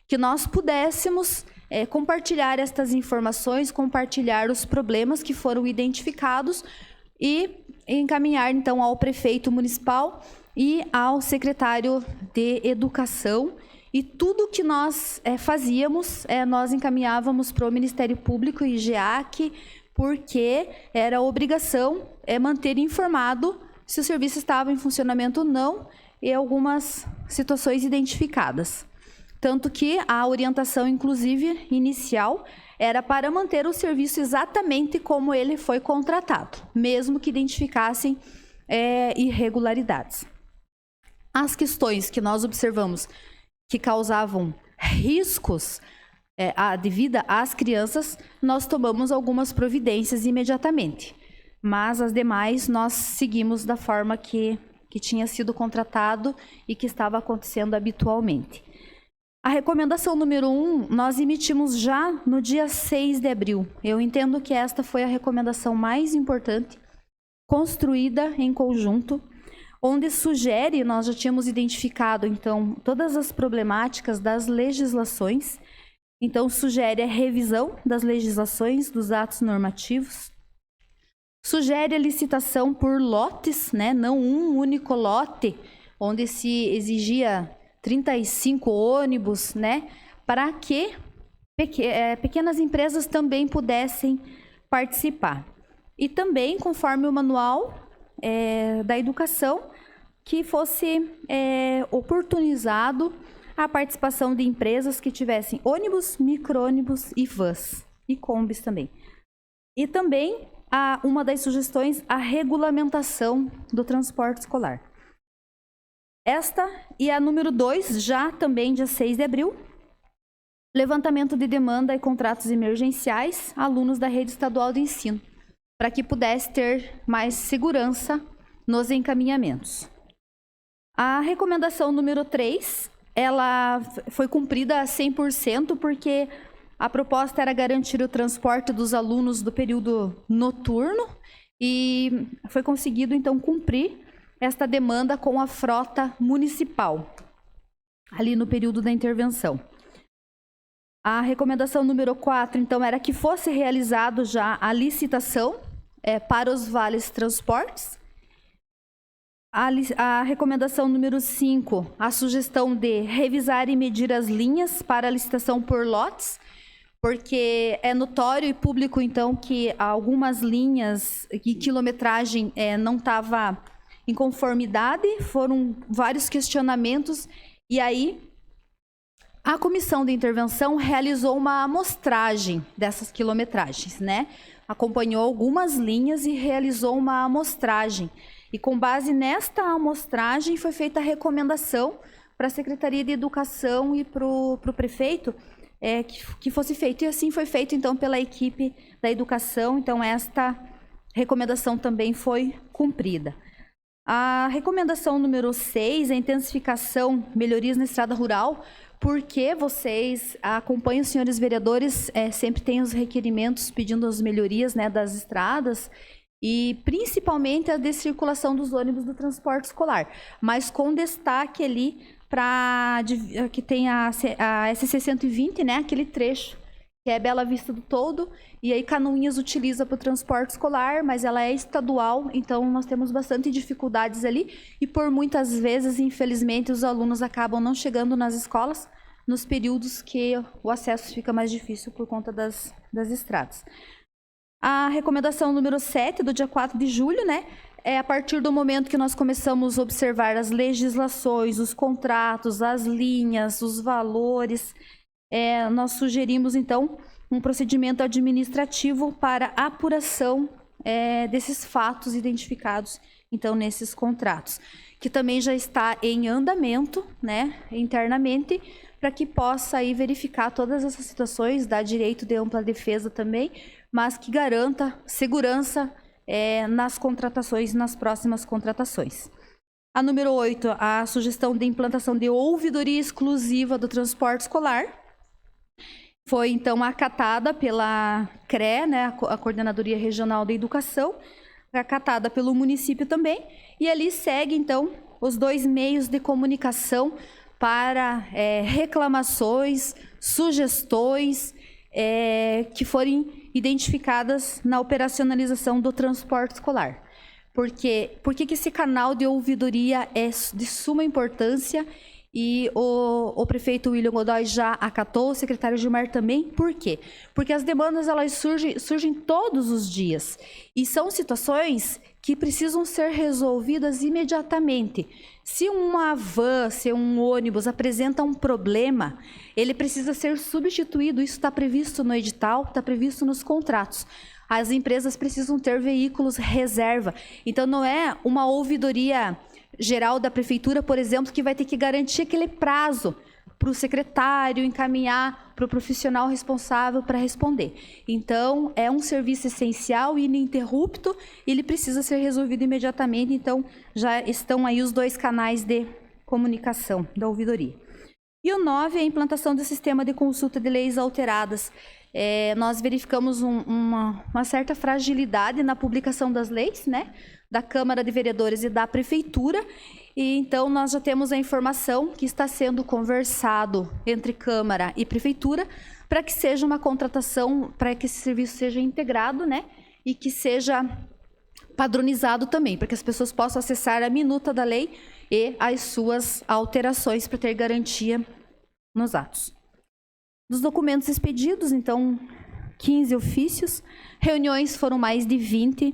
Speaker 4: que nós pudéssemos compartilhar estas informações, compartilhar os problemas que foram identificados e encaminhar, então, ao prefeito municipal e ao secretário de Educação. E tudo que nós fazíamos, nós encaminhávamos para o Ministério Público e GEAC, porque era obrigação manter informado se o serviço estava em funcionamento ou não e algumas situações identificadas. Tanto que a orientação, inclusive, inicial, era para manter o serviço exatamente como ele foi contratado, mesmo que identificassem irregularidades. As questões que nós observamos que causavam riscos de vida às crianças, nós tomamos algumas providências imediatamente. Mas as demais nós seguimos da forma que tinha sido contratado e que estava acontecendo habitualmente. A recomendação número 1, nós emitimos já no dia 6 de abril. Eu entendo que esta foi a recomendação mais importante, construída em conjunto, onde sugere, nós já tínhamos identificado, então, todas as problemáticas das legislações. Então, sugere a revisão das legislações, dos atos normativos. Sugere a licitação por lotes, né? Não um único lote, onde se exigia 35 ônibus, né? Para que pequenas empresas também pudessem participar. E também, conforme o manual da educação, que fosse oportunizado a participação de empresas que tivessem ônibus, micro-ônibus e vans, e combis também. E também, uma das sugestões, a regulamentação do transporte escolar. Esta e a número 2, já também dia 6 de abril, levantamento de demanda e contratos emergenciais, alunos da rede estadual de ensino, para que pudesse ter mais segurança nos encaminhamentos. A recomendação número 3, ela foi cumprida a 100%, porque a proposta era garantir o transporte dos alunos do período noturno e foi conseguido, então, cumprir esta demanda com a frota municipal, ali no período da intervenção. A recomendação número 4, então, era que fosse realizado já a licitação para os vales transportes. A recomendação número 5, a sugestão de revisar e medir as linhas para a licitação por lotes, porque é notório e público, então, que algumas linhas e quilometragem não estava em conformidade, foram vários questionamentos, e aí a comissão de intervenção realizou uma amostragem dessas quilometragens, né? Acompanhou algumas linhas e realizou uma amostragem. E com base nesta amostragem foi feita a recomendação para a Secretaria de Educação e para o prefeito que fosse feito. E assim foi feito, então, pela equipe da educação. Então, esta recomendação também foi cumprida. A recomendação número 6, a intensificação, melhorias na estrada rural, porque vocês acompanham, senhores vereadores, sempre tem os requerimentos pedindo as melhorias, né, das estradas, e principalmente a descirculação dos ônibus do transporte escolar, mas com destaque ali para que tem a SC 120, né, aquele trecho que é Bela Vista do Toldo, e aí Canoinhas utiliza para o transporte escolar, mas ela é estadual, então nós temos bastante dificuldades ali, e por muitas vezes, infelizmente, os alunos acabam não chegando nas escolas nos períodos que o acesso fica mais difícil por conta das estradas. A recomendação número 7, do dia 4 de julho, né, é a partir do momento que nós começamos a observar as legislações, os contratos, as linhas, os valores, nós sugerimos, então, um procedimento administrativo para apuração desses fatos identificados, então, nesses contratos, que também já está em andamento, né, internamente, para que possa aí verificar todas essas situações, dar direito de ampla defesa também, mas que garanta segurança nas contratações, nas próximas contratações. A número 8, a sugestão de implantação de ouvidoria exclusiva do transporte escolar. Foi, então, acatada pela CRE, né, a Coordenadoria Regional da Educação, acatada pelo município também, e ali segue, então, os 2 meios de comunicação para reclamações, sugestões que forem identificadas na operacionalização do transporte escolar. Por que esse canal de ouvidoria é de suma importância? E o prefeito William Godoy já acatou, o secretário Gilmar também. Por quê? Porque as demandas elas surgem todos os dias. E são situações que precisam ser resolvidas imediatamente. Se uma van, se um ônibus apresenta um problema, ele precisa ser substituído. Isso está previsto no edital, está previsto nos contratos. As empresas precisam ter veículos reserva. Então, não é uma ouvidoria geral da prefeitura, por exemplo, que vai ter que garantir aquele prazo para o secretário encaminhar para o profissional responsável para responder. Então, é um serviço essencial e ininterrupto, e ele precisa ser resolvido imediatamente, então já estão aí os 2 canais de comunicação da ouvidoria. E o 9 é a implantação do sistema de consulta de leis alteradas. Nós verificamos uma certa fragilidade na publicação das leis, né, da Câmara de Vereadores e da Prefeitura, e então nós já temos a informação que está sendo conversado entre Câmara e Prefeitura para que seja uma contratação, para que esse serviço seja integrado, né, e que seja padronizado também, para que as pessoas possam acessar a minuta da lei e as suas alterações para ter garantia nos atos. Dos documentos expedidos, então, 15 ofícios, reuniões foram mais de 20,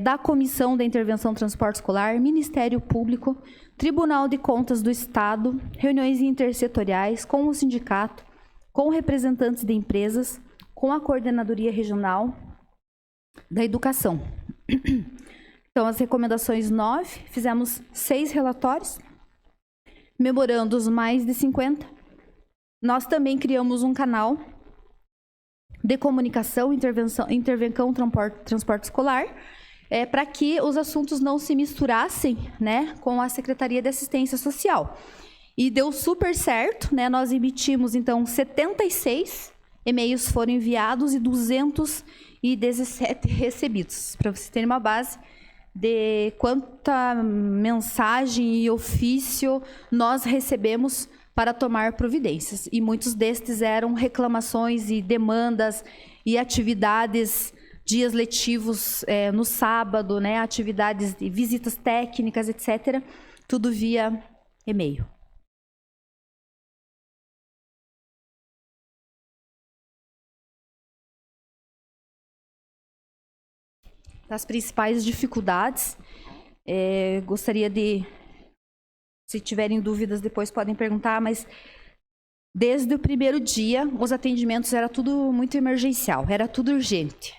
Speaker 4: da Comissão da Intervenção Transporte Escolar, Ministério Público, Tribunal de Contas do Estado, reuniões intersetoriais com o sindicato, com representantes de empresas, com a Coordenadoria Regional da Educação. Então, as recomendações 9, fizemos 6 relatórios, memorandos mais de 50. Nós também criamos um canal de comunicação, intervenção transporte escolar, para que os assuntos não se misturassem, né, com a Secretaria de Assistência Social. E deu super certo, né, nós emitimos, então, 76 e-mails foram enviados e 217 recebidos, para vocês terem uma base de quanta mensagem e ofício nós recebemos para tomar providências. E muitos destes eram reclamações e demandas e atividades, dias letivos no sábado, né, atividades de visitas técnicas, etc., tudo via e-mail. As principais dificuldades, gostaria de, se tiverem dúvidas depois podem perguntar, mas desde o primeiro dia os atendimentos era tudo muito emergencial, era tudo urgente,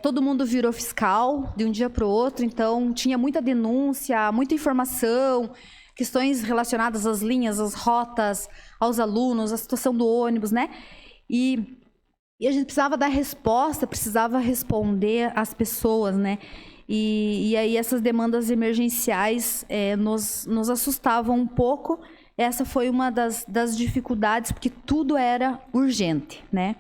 Speaker 4: todo mundo virou fiscal de um dia para o outro, então tinha muita denúncia, muita informação, questões relacionadas às linhas, às rotas, aos alunos, à situação do ônibus, né? E a gente precisava dar resposta, precisava responder às pessoas, né? E aí essas demandas emergenciais nos assustavam um pouco. Essa foi uma das dificuldades, porque tudo era urgente, né?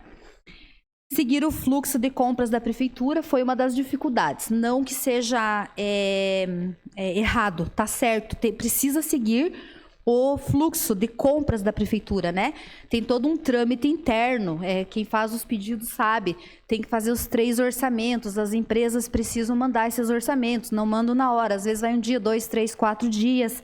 Speaker 4: Seguir o fluxo de compras da prefeitura foi uma das dificuldades. Não que seja errado, tá certo, precisa seguir o fluxo de compras da prefeitura, né? Tem todo um trâmite interno, quem faz os pedidos sabe, tem que fazer os 3 orçamentos, as empresas precisam mandar esses orçamentos, não mandam na hora, às vezes vai 1 dia, 2, 3, 4 dias,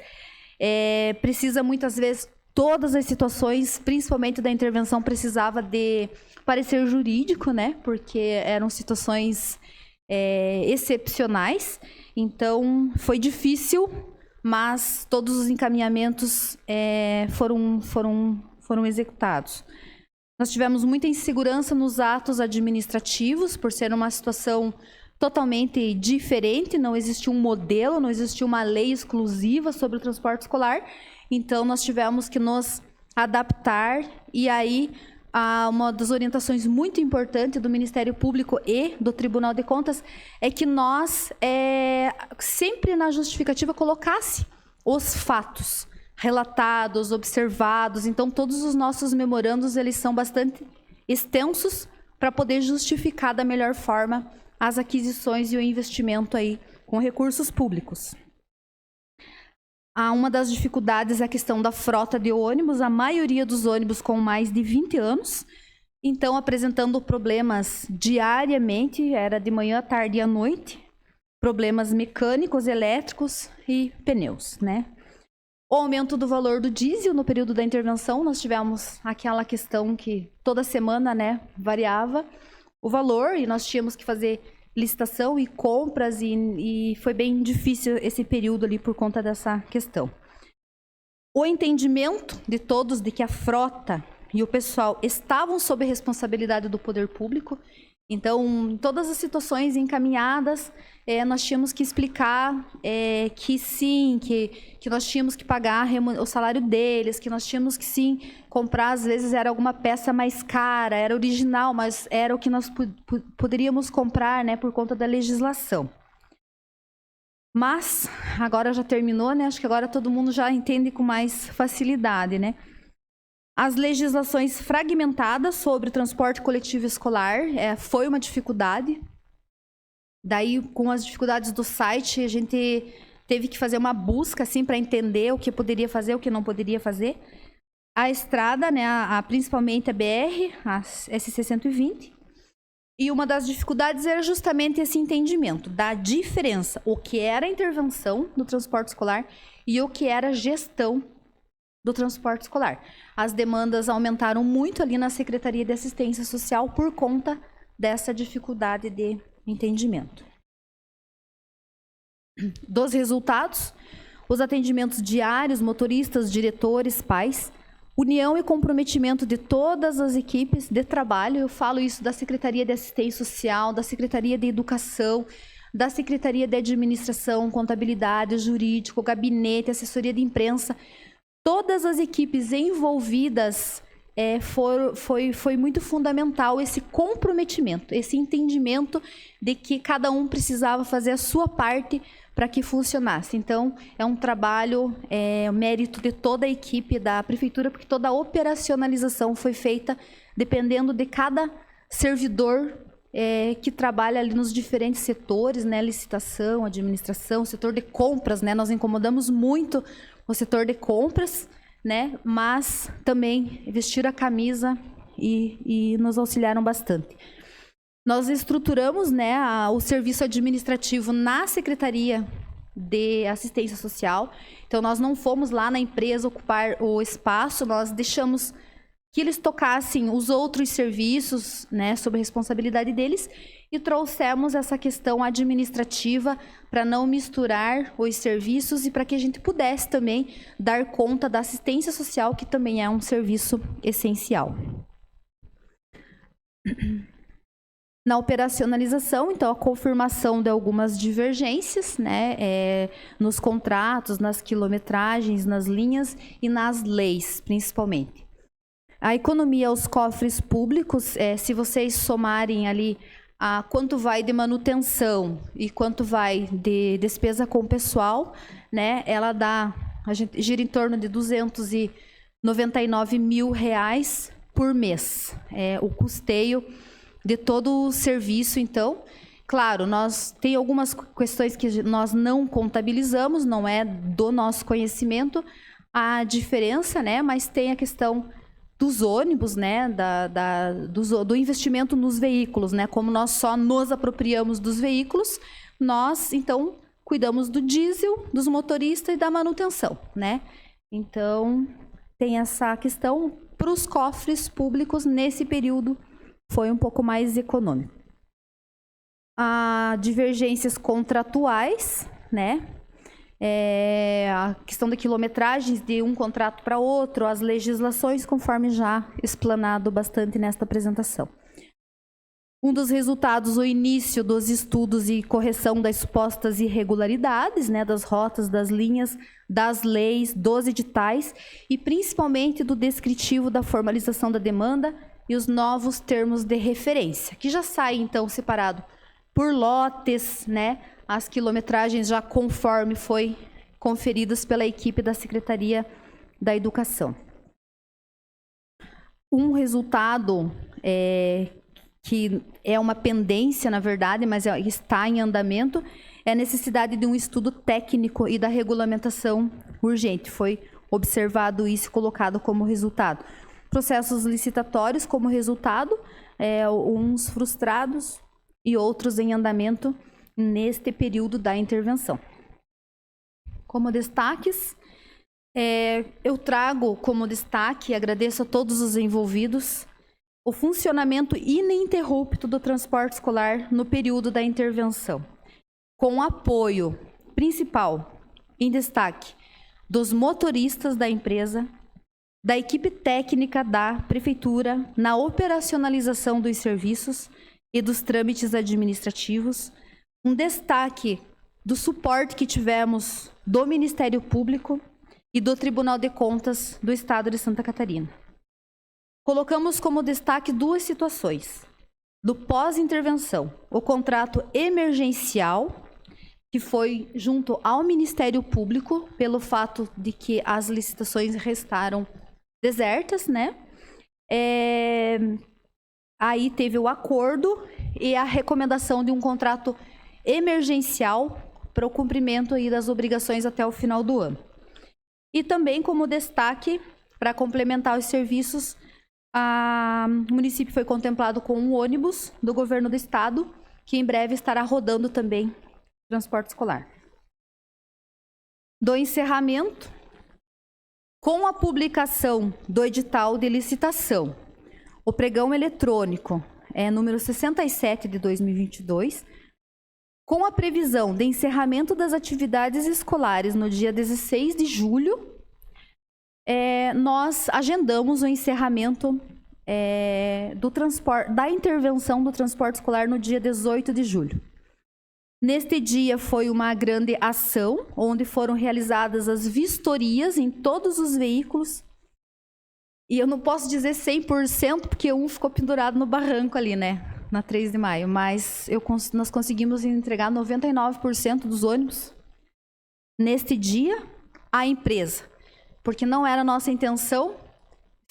Speaker 4: precisa muitas vezes, todas as situações, principalmente da intervenção, precisava de parecer jurídico, né? Porque eram situações excepcionais, então foi difícil, mas todos os encaminhamentos foram executados. Nós tivemos muita insegurança nos atos administrativos, por ser uma situação totalmente diferente, não existia um modelo, não existia uma lei exclusiva sobre o transporte escolar, então nós tivemos que nos adaptar, e aí uma das orientações muito importantes do Ministério Público e do Tribunal de Contas é que nós sempre na justificativa colocasse os fatos relatados, observados. Então, todos os nossos memorandos, eles são bastante extensos para poder justificar da melhor forma as aquisições e o investimento aí com recursos públicos. Uma das dificuldades é a questão da frota de ônibus, a maioria dos ônibus com mais de 20 anos, então apresentando problemas diariamente, era de manhã, à tarde e à noite, problemas mecânicos, elétricos e pneus, né? O aumento do valor do diesel no período da intervenção, nós tivemos aquela questão que toda semana, né, variava o valor e nós tínhamos que fazer licitação e compras e foi bem difícil esse período ali por conta dessa questão. O entendimento de todos de que a frota e o pessoal estavam sob responsabilidade do poder público, então, em todas as situações encaminhadas, nós tínhamos que explicar que sim, que nós tínhamos que pagar o salário deles, que nós tínhamos que sim comprar, às vezes era alguma peça mais cara, era original, mas era o que nós poderíamos comprar, né, por conta da legislação. Mas, agora já terminou, né? Acho que agora todo mundo já entende com mais facilidade, né? As legislações fragmentadas sobre o transporte coletivo escolar foi uma dificuldade. Daí, com as dificuldades do site, a gente teve que fazer uma busca assim, para entender o que poderia fazer, o que não poderia fazer. A estrada, né, principalmente a BR, a SC-120. E uma das dificuldades era justamente esse entendimento da diferença, o que era a intervenção do transporte escolar e o que era a gestão do transporte escolar. As demandas aumentaram muito ali na Secretaria de Assistência Social por conta dessa dificuldade de entendimento. Dos resultados, os atendimentos diários, motoristas, diretores, pais, união e comprometimento de todas as equipes de trabalho, eu falo isso da Secretaria de Assistência Social, da Secretaria de Educação, da Secretaria de Administração, Contabilidade, Jurídico, Gabinete, Assessoria de Imprensa, todas as equipes envolvidas, foi muito fundamental esse comprometimento, esse entendimento de que cada um precisava fazer a sua parte para que funcionasse. Então, é um trabalho, mérito de toda a equipe da Prefeitura, porque toda a operacionalização foi feita dependendo de cada servidor que trabalha ali nos diferentes setores, né, licitação, administração, setor de compras, né, nós incomodamos muito o setor de compras, né, mas também vestiram a camisa e nos auxiliaram bastante. Nós estruturamos, né, o serviço administrativo na Secretaria de Assistência Social, então nós não fomos lá na empresa ocupar o espaço, nós deixamos que eles tocassem os outros serviços, né, sob a responsabilidade deles, e trouxemos essa questão administrativa para não misturar os serviços e para que a gente pudesse também dar conta da assistência social, que também é um serviço essencial. Na operacionalização, então, a confirmação de algumas divergências, né, nos contratos, nas quilometragens, nas linhas e nas leis, principalmente. A economia aos cofres públicos, se vocês somarem ali quanto vai de manutenção e quanto vai de despesa com pessoal, né, a gente gira em torno de R$299 mil por mês, o custeio de todo o serviço, então. Claro, tem algumas questões que nós não contabilizamos, não é do nosso conhecimento a diferença, né? Mas tem a questão dos ônibus, né? Do investimento nos veículos, né? Como nós só nos apropriamos dos veículos, nós, então, cuidamos do diesel, dos motoristas e da manutenção, né? Então, tem essa questão. Para os cofres públicos, nesse período, foi um pouco mais econômico. Há divergências contratuais, né? A questão da quilometragem de um contrato para outro, as legislações, conforme já explanado bastante nesta apresentação. Um dos resultados, o início dos estudos e correção das supostas irregularidades, né, das rotas, das linhas, das leis, dos editais e principalmente do descritivo da formalização da demanda e os novos termos de referência, que já saem, então, separado por lotes, né, as quilometragens já conforme foi conferidas pela equipe da Secretaria da Educação. Um resultado que é uma pendência, na verdade, mas está em andamento, é a necessidade de um estudo técnico e da regulamentação urgente. Foi observado isso e colocado como resultado. Processos licitatórios como resultado, uns frustrados e outros em andamento neste período da intervenção. Como destaques, eu trago como destaque, agradeço a todos os envolvidos, o funcionamento ininterrupto do transporte escolar no período da intervenção, com apoio principal, em destaque, dos motoristas da empresa, da equipe técnica da Prefeitura na operacionalização dos serviços e dos trâmites administrativos, um destaque do suporte que tivemos do Ministério Público e do Tribunal de Contas do Estado de Santa Catarina. Colocamos como destaque duas situações. Do pós-intervenção, o contrato emergencial, que foi junto ao Ministério Público, pelo fato de que as licitações restaram desertas, né? Aí teve o acordo e a recomendação de um contrato emergencial para o cumprimento aí das obrigações até o final do ano. E também como destaque, para complementar os serviços, o município foi contemplado com um ônibus do governo do estado, que em breve estará rodando também transporte escolar. Do encerramento, com a publicação do edital de licitação, o pregão eletrônico número 67 de 2022, com a previsão de encerramento das atividades escolares no dia 16 de julho, nós agendamos o encerramento da intervenção do transporte escolar no dia 18 de julho. Neste dia foi uma grande ação, onde foram realizadas as vistorias em todos os veículos. E eu não posso dizer 100%, porque um ficou pendurado no barranco ali, né? Na 3 de maio. Mas nós conseguimos entregar 99% dos ônibus neste dia à empresa. Porque não era a nossa intenção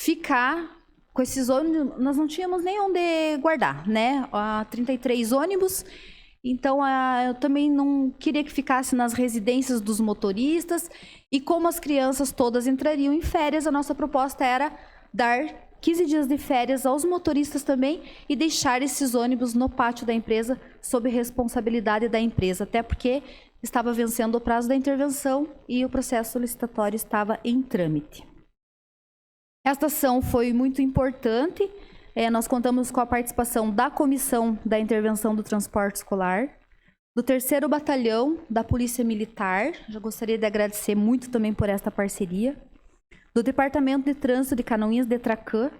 Speaker 4: ficar com esses ônibus, nós não tínhamos nem onde guardar, né? 33 ônibus, então eu também não queria que ficasse nas residências dos motoristas, e como as crianças todas entrariam em férias, a nossa proposta era dar 15 dias de férias aos motoristas também e deixar esses ônibus no pátio da empresa sob responsabilidade da empresa, até porque estava vencendo o prazo da intervenção e o processo licitatório estava em trâmite. Esta ação foi muito importante. Nós contamos com a participação da Comissão da Intervenção do Transporte Escolar, do 3º Batalhão da Polícia Militar, já gostaria de agradecer muito também por esta parceria, do Departamento de Trânsito de Canoinhas, DETRACAN,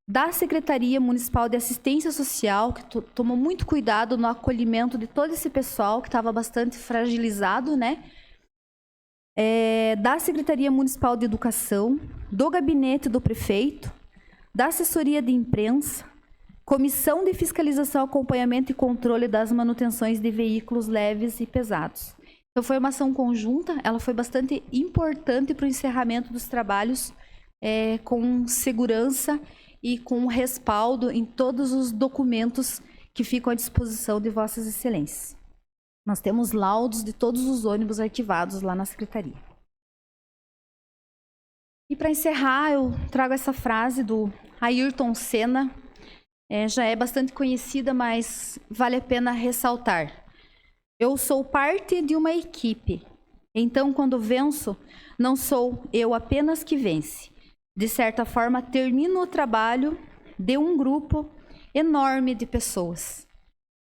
Speaker 4: da Secretaria Municipal de Assistência Social, que tomou muito cuidado no acolhimento de todo esse pessoal que estava bastante fragilizado, né? Da Secretaria Municipal de Educação, do Gabinete do Prefeito, da Assessoria de Imprensa, Comissão de Fiscalização, Acompanhamento e Controle das Manutenções de Veículos Leves e Pesados. Então, foi uma ação conjunta, ela foi bastante importante para o encerramento dos trabalhos com segurança e com respaldo em todos os documentos que ficam à disposição de Vossas Excelências. Nós temos laudos de todos os ônibus arquivados lá na Secretaria. E para encerrar, eu trago essa frase do Ayrton Senna, já é bastante conhecida, mas vale a pena ressaltar. Eu sou parte de uma equipe, então quando venço, não sou eu apenas que vence. De certa forma, termino o trabalho de um grupo enorme de pessoas,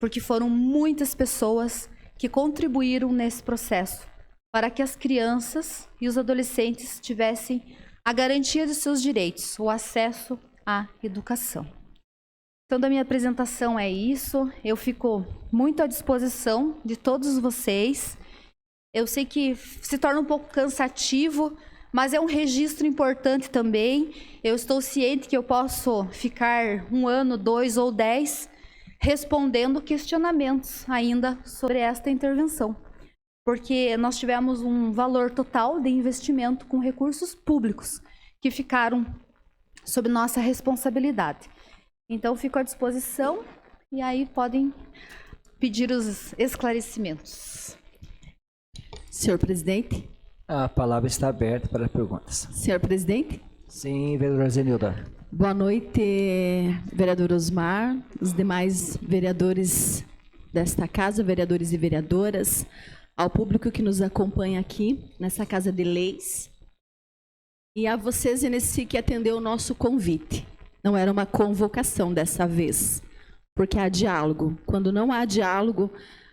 Speaker 4: porque foram muitas pessoas que contribuíram nesse processo para que as crianças e os adolescentes tivessem a garantia de seus direitos, o acesso à educação. Então, da minha apresentação é isso. Eu fico muito à disposição de todos vocês. Eu sei que se torna um pouco cansativo, mas é um registro importante também. Eu estou ciente que eu posso ficar 1 ano, 2 ou 10 respondendo questionamentos ainda sobre esta intervenção. Porque nós tivemos um valor total de investimento com recursos públicos que ficaram sob nossa responsabilidade. Então, fico à disposição e aí podem pedir os esclarecimentos.
Speaker 5: Senhor presidente.
Speaker 3: A palavra está aberta para perguntas.
Speaker 5: Senhor presidente.
Speaker 3: Sim, vereadora Zenilda.
Speaker 5: Boa noite, vereador Osmar, os demais vereadores desta casa, vereadores e vereadoras, ao público que nos acompanha aqui nessa Casa de Leis e a vocês, NSI, que atendeu o nosso convite. Não era uma convocação dessa vez, porque há diálogo. Quando não há diálogo,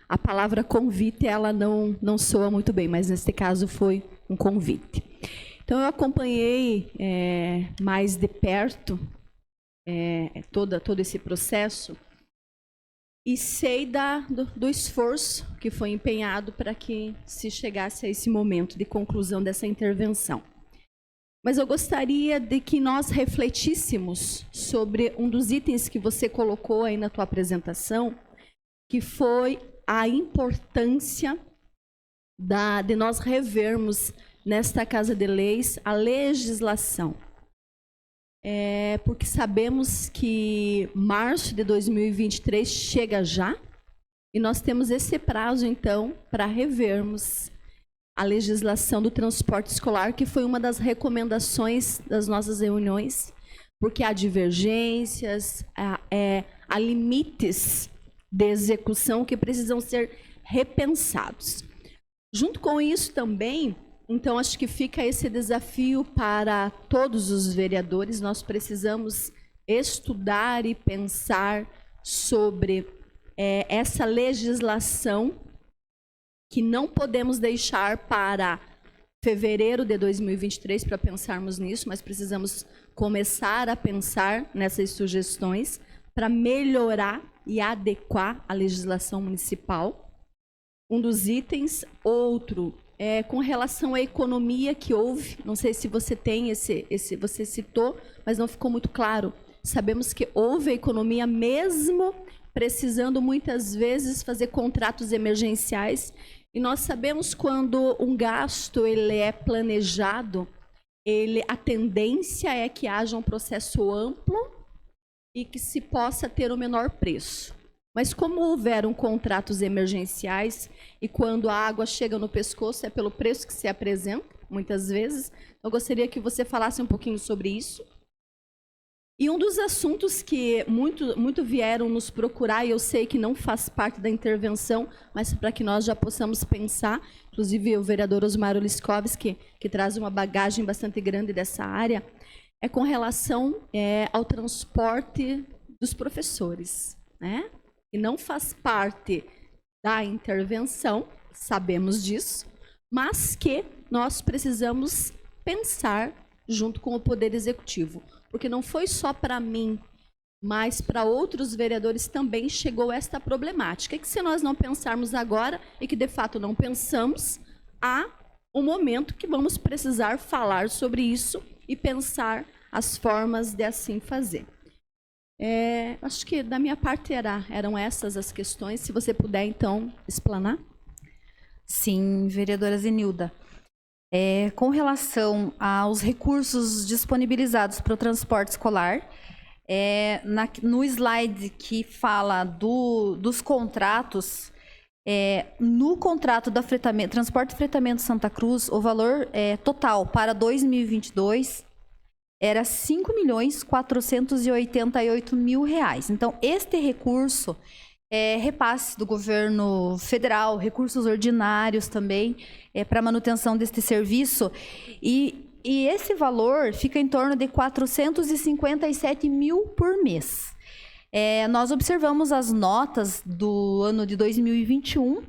Speaker 5: a palavra convite ela não soa muito bem, mas neste caso foi um convite. Então, eu acompanhei mais de perto todo esse processo e sei do esforço que foi empenhado para que se chegasse a esse momento de conclusão dessa intervenção. Mas eu gostaria de que nós refletíssemos sobre um dos itens que você colocou aí na tua apresentação, que foi a importância de nós revermos nesta Casa de Leis a legislação. Porque sabemos que março de 2023 chega já e nós temos esse prazo, então, para revermos a legislação do transporte escolar, que foi uma das recomendações das nossas reuniões, porque há divergências, há limites de execução que precisam ser repensados. Junto com isso também, então, acho que fica esse desafio para todos os vereadores. Nós precisamos estudar e pensar sobre essa legislação que não podemos deixar para fevereiro de 2023 para pensarmos nisso, mas precisamos começar a pensar nessas sugestões para melhorar e adequar a legislação municipal. Um dos itens, outro, com relação à economia que houve, não sei se você tem você citou, mas não ficou muito claro. Sabemos que houve a economia mesmo precisando muitas vezes fazer contratos emergenciais, e nós sabemos quando um gasto ele é planejado, a tendência é que haja um processo amplo e que se possa ter o menor preço. Mas como houveram contratos emergenciais e quando a água chega no pescoço é pelo preço que se apresenta, muitas vezes, eu gostaria que você falasse um pouquinho sobre isso. E um dos assuntos que muito vieram nos procurar, e eu sei que não faz parte da intervenção, mas para que nós já possamos pensar, inclusive o vereador Osmar Oliskovski, que traz uma bagagem bastante grande dessa área, é com relação ao transporte dos professores, né? E não faz parte da intervenção, sabemos disso, mas que nós precisamos pensar junto com o Poder Executivo. Porque não foi só para mim, mas para outros vereadores também chegou esta problemática. E que se nós não pensarmos agora, e que de fato não pensamos, há um momento que vamos precisar falar sobre isso e pensar as formas de assim fazer. Acho que da minha parte eram essas as questões. Se você puder, então, explanar.
Speaker 4: Sim, vereadora Zenilda. Com relação aos recursos disponibilizados para o transporte escolar, No slide que fala dos contratos, no contrato da Transporte e Fretamento Santa Cruz, o valor total para 2022 era R$ 5.488.000. Então, este recurso é repasse do governo federal, recursos ordinários também, para manutenção deste serviço. E esse valor fica em torno de 457 mil por mês. Nós observamos as notas do ano de 2021,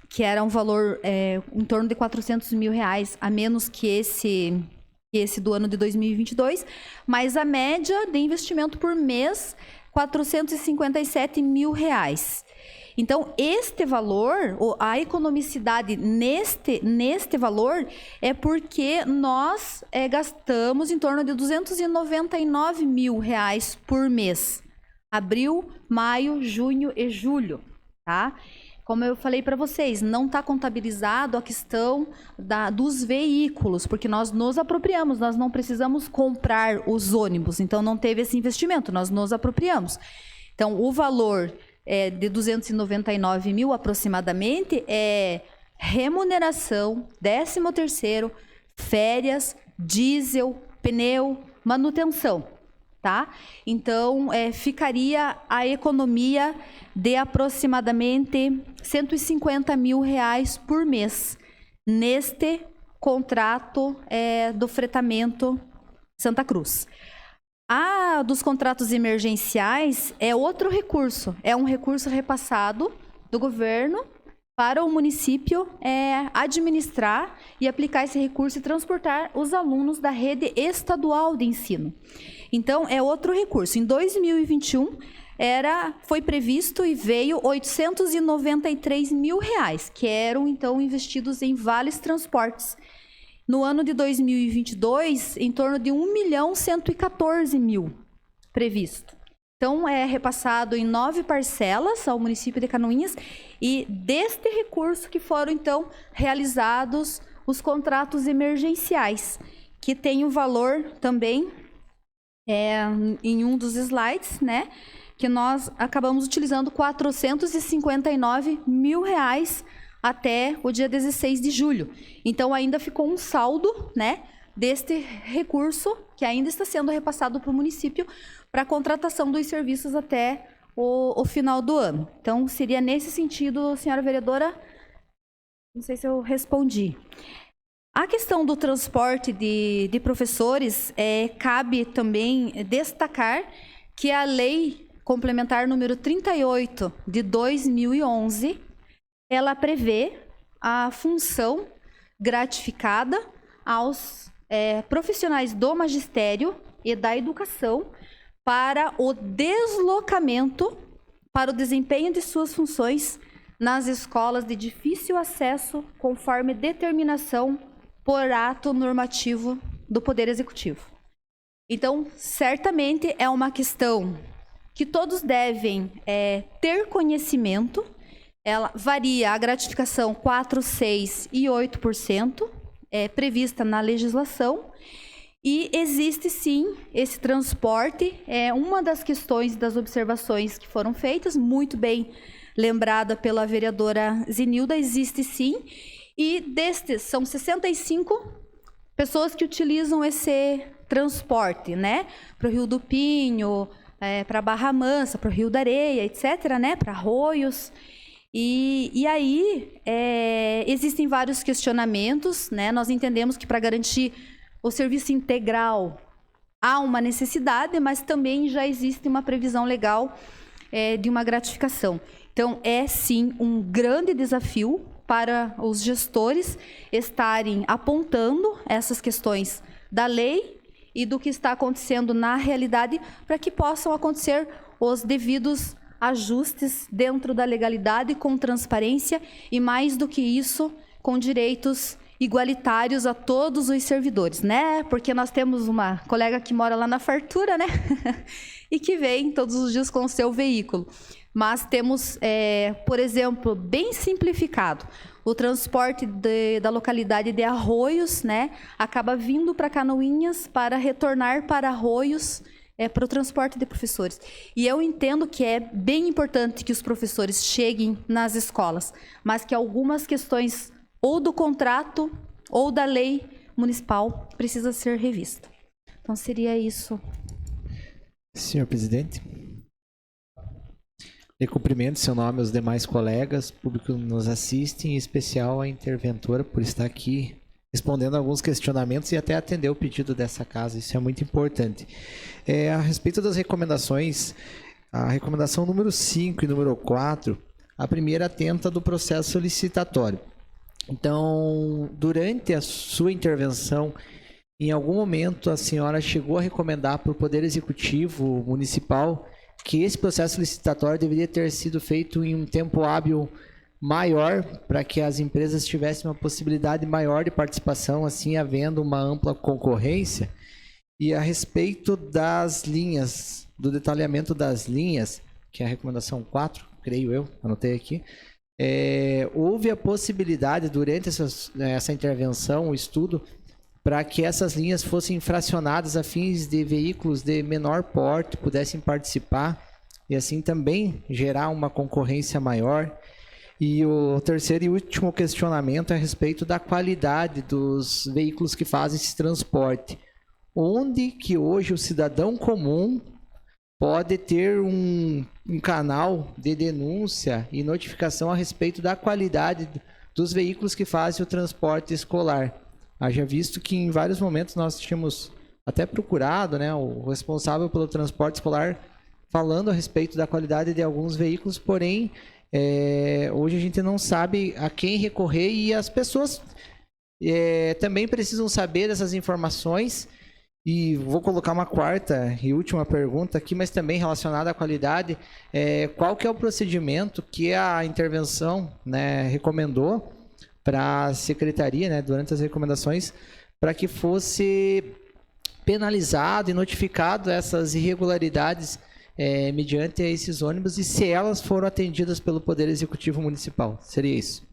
Speaker 4: que era um valor em torno de 400 mil reais, a menos que esse do ano de 2022, mas a média de investimento por mês, 457 mil reais. Então, este valor, a economicidade neste valor, é porque nós gastamos em torno de 299 mil reais por mês. Abril, maio, junho e julho, tá? Como eu falei para vocês, não está contabilizado a questão dos veículos, porque nós nos apropriamos, nós não precisamos comprar os ônibus, então não teve esse investimento, nós nos apropriamos. Então, o valor de 299 mil aproximadamente é remuneração, 13º, férias, diesel, pneu, manutenção, tá? Então, ficaria a economia de aproximadamente 150 mil reais por mês neste contrato do fretamento Santa Cruz. Dos contratos emergenciais é outro recurso, é um recurso repassado do governo para o município administrar e aplicar esse recurso e transportar os alunos da rede estadual de ensino. Então, é outro recurso. Em 2021, foi previsto e veio 893 mil reais, que eram, então, investidos em vales transportes. No ano de 2022, em torno de 1.114.000 previsto. Então, é repassado em 9 parcelas ao município de Canoinhas e deste recurso que foram, então, realizados os contratos emergenciais, que tem o valor também, em um dos slides, né, que nós acabamos utilizando 459 mil reais até o dia 16 de julho. Então, ainda ficou um saldo, né, deste recurso que ainda está sendo repassado para o município para a contratação dos serviços até o final do ano. Então, seria nesse sentido, senhora vereadora, não sei se eu respondi. A questão do transporte de professores, cabe também destacar que a lei complementar número 38 de 2011, ela prevê a função gratificada aos profissionais do magistério e da educação para o deslocamento para o desempenho de suas funções nas escolas de difícil acesso, conforme determinação por ato normativo do Poder Executivo. Então, certamente é uma questão que todos devem ter conhecimento. Ela varia a gratificação 4%, 6% e 8%, prevista na legislação. E existe sim esse transporte, uma das questões das observações que foram feitas, muito bem lembrada pela vereadora Zenilda, existe sim. E destes, são 65 pessoas que utilizam esse transporte, né? Para o Rio do Pinho, para Barra Mansa, para o Rio da Areia, etc., né? Para Arroios. E aí, existem vários questionamentos, né? Nós entendemos que para garantir o serviço integral há uma necessidade, mas também já existe uma previsão legal de uma gratificação. Então, é sim um grande desafio para os gestores estarem apontando essas questões da lei e do que está acontecendo na realidade para que possam acontecer os devidos ajustes dentro da legalidade, com transparência e, mais do que isso, com direitos igualitários a todos os servidores, né? Porque nós temos uma colega que mora lá na Fartura, né? E que vem todos os dias com o seu veículo. Mas temos, por exemplo, bem simplificado, o transporte da localidade de Arroios, né? Acaba vindo para Canoinhas para retornar para Arroios para o transporte de professores. E eu entendo que é bem importante que os professores cheguem nas escolas, mas que algumas questões ou do contrato ou da lei municipal precisa ser revista. Então seria isso.
Speaker 6: Senhor presidente, eu cumprimento seu nome aos demais colegas, público que nos assistem, em especial a interventora por estar aqui respondendo alguns questionamentos e até atender o pedido dessa casa, isso é muito importante. A respeito das recomendações, a recomendação número 5 e número 4, a primeira atenta do processo licitatório. Então, durante a sua intervenção, em algum momento a senhora chegou a recomendar para o Poder Executivo Municipal que esse processo licitatório deveria ter sido feito em um tempo hábil maior, para que as empresas tivessem uma possibilidade maior de participação, assim havendo uma ampla concorrência. E a respeito das linhas, do detalhamento das linhas, que é a recomendação 4, creio eu, anotei aqui, houve a possibilidade durante essa intervenção, o estudo, para que essas linhas fossem fracionadas a fins de veículos de menor porte pudessem participar e assim também gerar uma concorrência maior. E o terceiro e último questionamento é a respeito da qualidade dos veículos que fazem esse transporte. Onde que hoje o cidadão comum pode ter um canal de denúncia e notificação a respeito da qualidade dos veículos que fazem o transporte escolar? Haja visto que em vários momentos nós tínhamos até procurado, né, o responsável pelo transporte escolar falando a respeito da qualidade de alguns veículos, porém hoje a gente não sabe a quem recorrer e as pessoas também precisam saber dessas informações. E vou colocar uma quarta e última pergunta aqui, mas também relacionada à qualidade. Qual que é o procedimento que a intervenção, né, recomendou para a secretaria, né, durante as recomendações, para que fosse penalizado e notificado essas irregularidades mediante esses ônibus e se elas foram atendidas pelo Poder Executivo Municipal? Seria isso.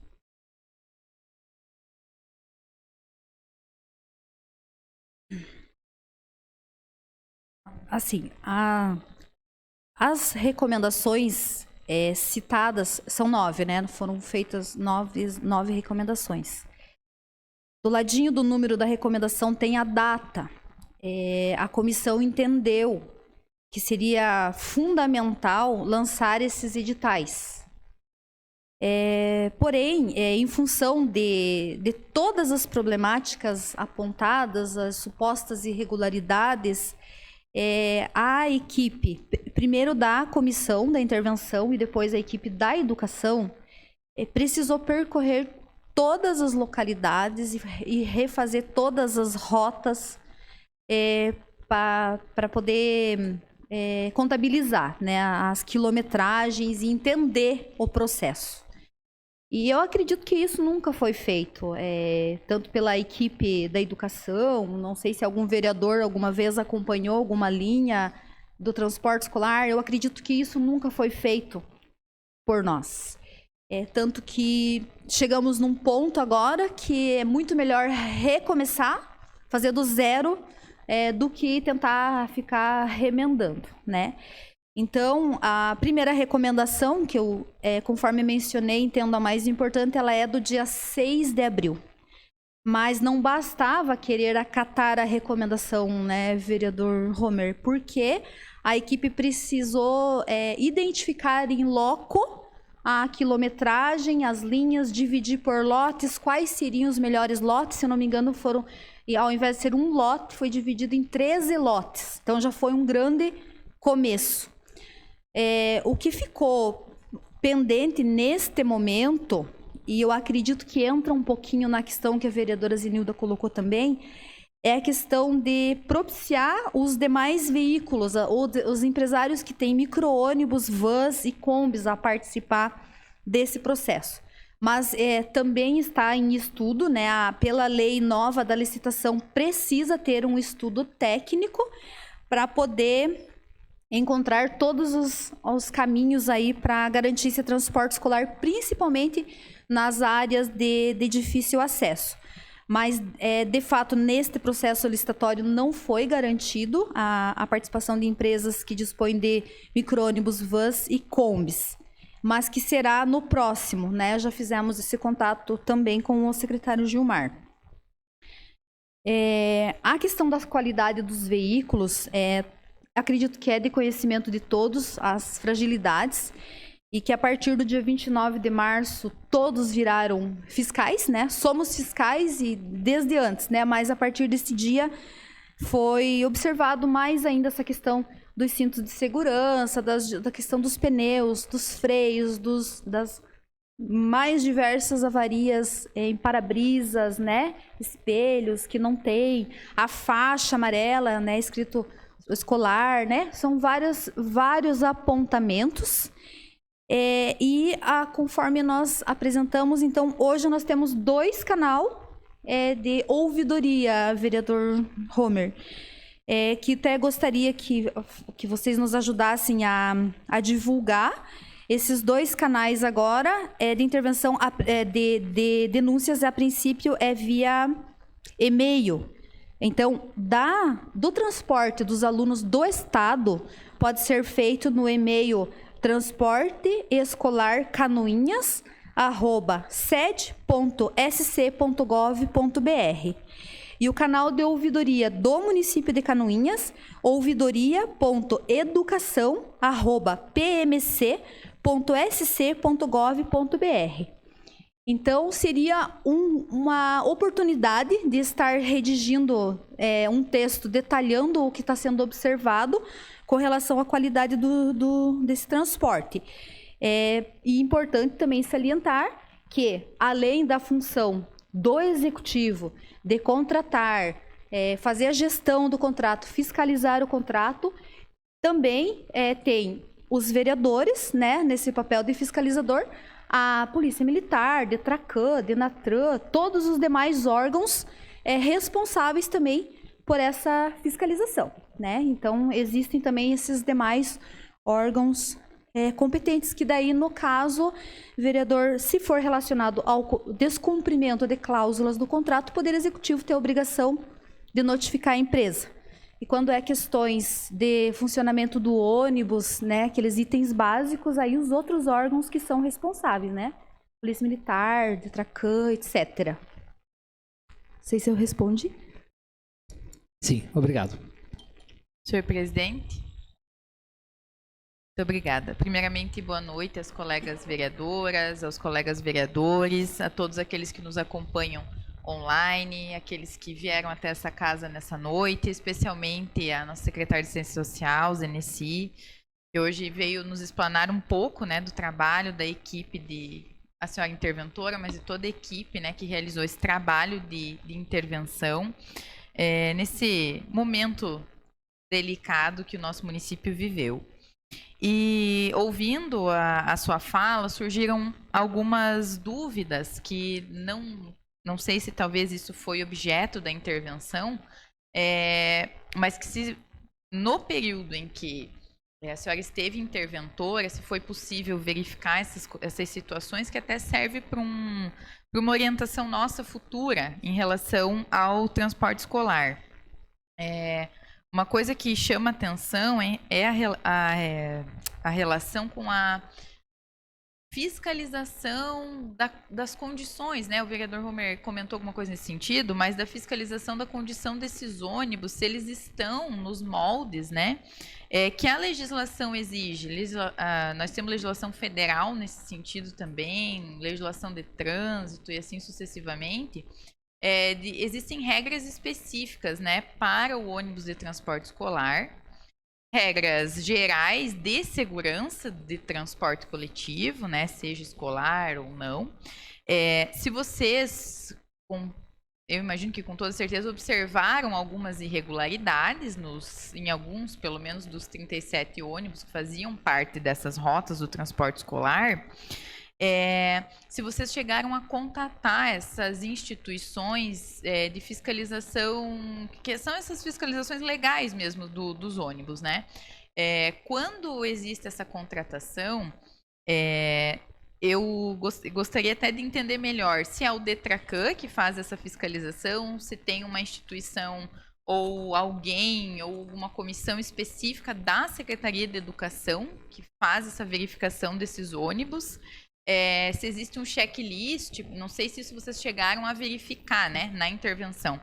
Speaker 4: Assim, as recomendações citadas são 9, né? Foram feitas 9 recomendações. Do ladinho do número da recomendação tem a data. A comissão entendeu que seria fundamental lançar esses editais. Porém, em função de todas as problemáticas apontadas, as supostas irregularidades, a equipe, primeiro da comissão da intervenção e depois a equipe da educação, precisou percorrer todas as localidades e refazer todas as rotas para poder contabilizar, né, as quilometragens e entender o processo. E eu acredito que isso nunca foi feito, tanto pela equipe da educação, não sei se algum vereador alguma vez acompanhou alguma linha do transporte escolar, eu acredito que isso nunca foi feito por nós. Tanto que chegamos num ponto agora que é muito melhor recomeçar, fazer do zero, do que tentar ficar remendando, né? Então, a primeira recomendação, que eu, conforme mencionei, entendo a mais importante, ela é do dia 6 de abril. Mas não bastava querer acatar a recomendação, né, vereador Romer, porque a equipe precisou identificar em loco a quilometragem, as linhas, dividir por lotes, quais seriam os melhores lotes, se eu não me engano foram, e ao invés de ser um lote, foi dividido em 13 lotes. Então já foi um grande começo. O que ficou pendente neste momento, e eu acredito que entra um pouquinho na questão que a vereadora Zenilda colocou também, é a questão de propiciar os demais veículos, os empresários que têm micro-ônibus, vans e combis a participar desse processo. Mas também está em estudo, né, pela lei nova da licitação, precisa ter um estudo técnico para poder encontrar todos os caminhos aí para garantir esse transporte escolar, principalmente nas áreas de difícil acesso. Mas, de fato, neste processo licitatório não foi garantido a participação de empresas que dispõem de micro-ônibus, vans e combis, mas que será no próximo, né? Já fizemos esse contato também com o secretário Gilmar. A questão da qualidade dos veículos, acredito que é de conhecimento de todos as fragilidades, e que a partir do dia 29 de março todos viraram fiscais, né? Somos fiscais e desde antes, né? Mas a partir desse dia foi observado mais ainda essa questão dos cintos de segurança, da questão dos pneus, dos freios, das mais diversas avarias em para-brisas, né? Espelhos que não tem, a faixa amarela, né? Escrito escolar, né? São vários apontamentos. Conforme nós apresentamos, então, hoje nós temos 2 canais de ouvidoria, vereador Homer, que até gostaria que vocês nos ajudassem a divulgar. Esses 2 canais agora de intervenção, de denúncias, a princípio, via e-mail. Então, do transporte dos alunos do Estado, pode ser feito no e-mail transporteescolarcanoinhas@sed.sc.gov.br. E o canal de ouvidoria do município de Canoinhas, ouvidoria.educação@pmc.sc.gov.br. Então, seria uma oportunidade de estar redigindo um texto detalhando o que está sendo observado com relação à qualidade desse transporte. E importante também salientar que, além da função do executivo de contratar, fazer a gestão do contrato, fiscalizar o contrato, também tem os vereadores, né, nesse papel de fiscalizador, a Polícia Militar, DETRACAN, DENATRAN, todos os demais órgãos responsáveis também por essa fiscalização, né? Então, existem também esses demais órgãos competentes, que daí, no caso, vereador, se for relacionado ao descumprimento de cláusulas do contrato, o Poder Executivo tem a obrigação de notificar a empresa. E quando questões de funcionamento do ônibus, né, aqueles itens básicos, aí os outros órgãos que são responsáveis, né? Polícia Militar, DETRACAN, etc. Não sei se eu respondi.
Speaker 6: Sim, obrigado.
Speaker 7: Senhor presidente, muito obrigada. Primeiramente, boa noite às colegas vereadoras, aos colegas vereadores, a todos aqueles que nos acompanham online, aqueles que vieram até essa casa nessa noite, especialmente a nossa secretária de Ciência Social, Zeneci, que hoje veio nos explanar um pouco, né, do trabalho da equipe a senhora interventora, mas de toda a equipe, né, que realizou esse trabalho de intervenção nesse momento delicado que o nosso município viveu. E ouvindo a sua fala, surgiram algumas dúvidas que não sei se talvez isso foi objeto da intervenção, mas que no período em que a senhora esteve interventora, se foi possível verificar essas situações, que até serve para uma orientação nossa futura em relação ao transporte escolar. Uma coisa que chama atenção é a relação com a fiscalização das condições, né? O vereador Homer comentou alguma coisa nesse sentido, mas da fiscalização da condição desses ônibus, se eles estão nos moldes, né? Que a legislação exige. Nós temos legislação federal nesse sentido também, legislação de trânsito e assim sucessivamente. Existem regras específicas, né, para o ônibus de transporte escolar, regras gerais de segurança de transporte coletivo, né, seja escolar ou não. Se vocês, eu imagino que com toda certeza, observaram algumas irregularidades em alguns, pelo menos, dos 37 ônibus que faziam parte dessas rotas do transporte escolar, se vocês chegaram a contatar essas instituições de fiscalização, que são essas fiscalizações legais mesmo dos ônibus, né? Quando existe essa contratação, eu gostaria até de entender melhor se é o DETRACAN que faz essa fiscalização, se tem uma instituição ou alguém ou uma comissão específica da Secretaria de Educação que faz essa verificação desses ônibus. Se existe um checklist, não sei se isso vocês chegaram a verificar, né, na intervenção.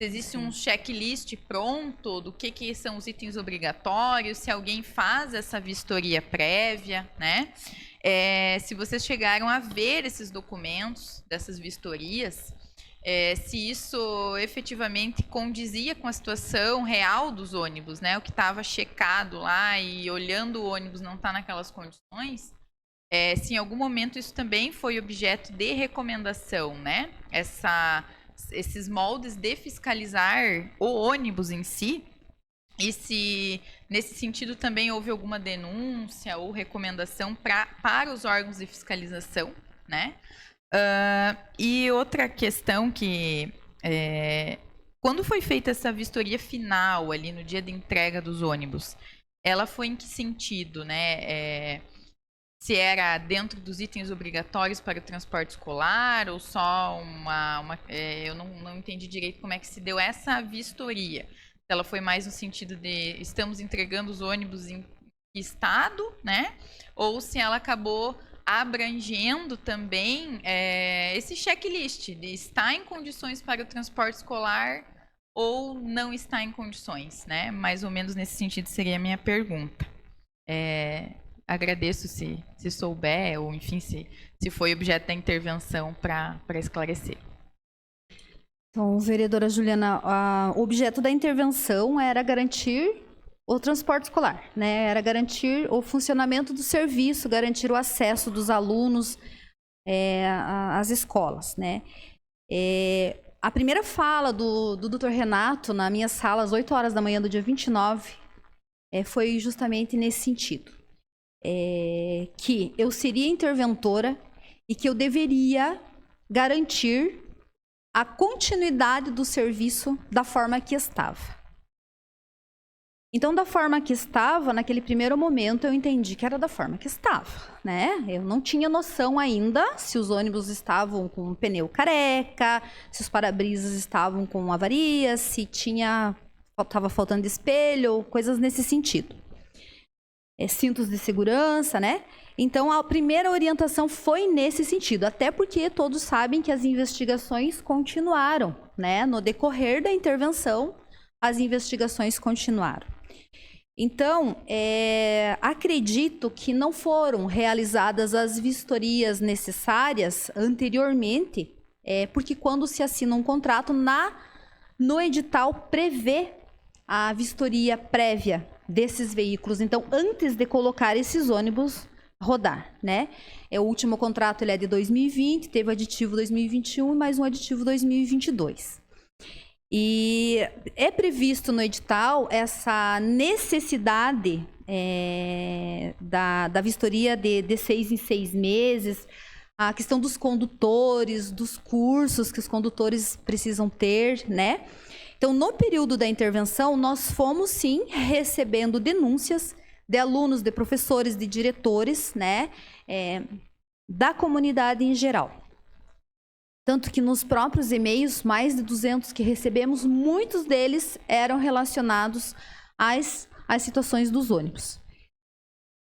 Speaker 7: Se existe um checklist pronto do que são os itens obrigatórios, se alguém faz essa vistoria prévia, né? Se vocês chegaram a ver esses documentos dessas vistorias, se isso efetivamente condizia com a situação real dos ônibus, né? O que estava checado lá e olhando o ônibus não está naquelas condições, se em algum momento isso também foi objeto de recomendação, né? Esses moldes de fiscalizar o ônibus em si, e se nesse sentido também houve alguma denúncia ou recomendação para os órgãos de fiscalização, né? E outra questão que quando foi feita essa vistoria final ali no dia de entrega dos ônibus, ela foi em que sentido, né? Se era dentro dos itens obrigatórios para o transporte escolar ou só eu não entendi direito como é que se deu essa vistoria. Se ela foi mais no sentido de estamos entregando os ônibus em estado, né? Ou se ela acabou abrangendo também esse checklist de estar em condições para o transporte escolar ou não está em condições, né? Mais ou menos nesse sentido seria a minha pergunta. Agradeço se souber, ou enfim, se foi objeto da intervenção para esclarecer.
Speaker 4: Então, vereadora Juliana, o objeto da intervenção era garantir o transporte escolar, né? Era garantir o funcionamento do serviço, garantir o acesso dos alunos às escolas, né? A primeira fala do Dr. Renato na minha sala às 8 horas da manhã do dia 29 foi justamente nesse sentido. Que eu seria interventora e que eu deveria garantir a continuidade do serviço da forma que estava. Então, da forma que estava, naquele primeiro momento, eu entendi que era da forma que estava, né? Eu não tinha noção ainda se os ônibus estavam com pneu careca, se os para-brisas estavam com avaria, se estava faltando espelho, coisas nesse sentido. Cintos de segurança, né? Então, a primeira orientação foi nesse sentido, até porque todos sabem que as investigações continuaram, né? No decorrer da intervenção, as investigações continuaram. Então, acredito que não foram realizadas as vistorias necessárias anteriormente, porque quando se assina um contrato, no edital prevê a vistoria prévia desses veículos. Então, antes de colocar esses ônibus rodar, né? O último contrato ele é de 2020, teve aditivo 2021 e mais um aditivo 2022. E é previsto no edital essa necessidade da vistoria de 6 em 6 meses, a questão dos condutores, dos cursos que os condutores precisam ter, né? Então, no período da intervenção, nós fomos, sim, recebendo denúncias de alunos, de professores, de diretores, né, da comunidade em geral. Tanto que nos próprios e-mails, mais de 200 que recebemos, muitos deles eram relacionados às situações dos ônibus.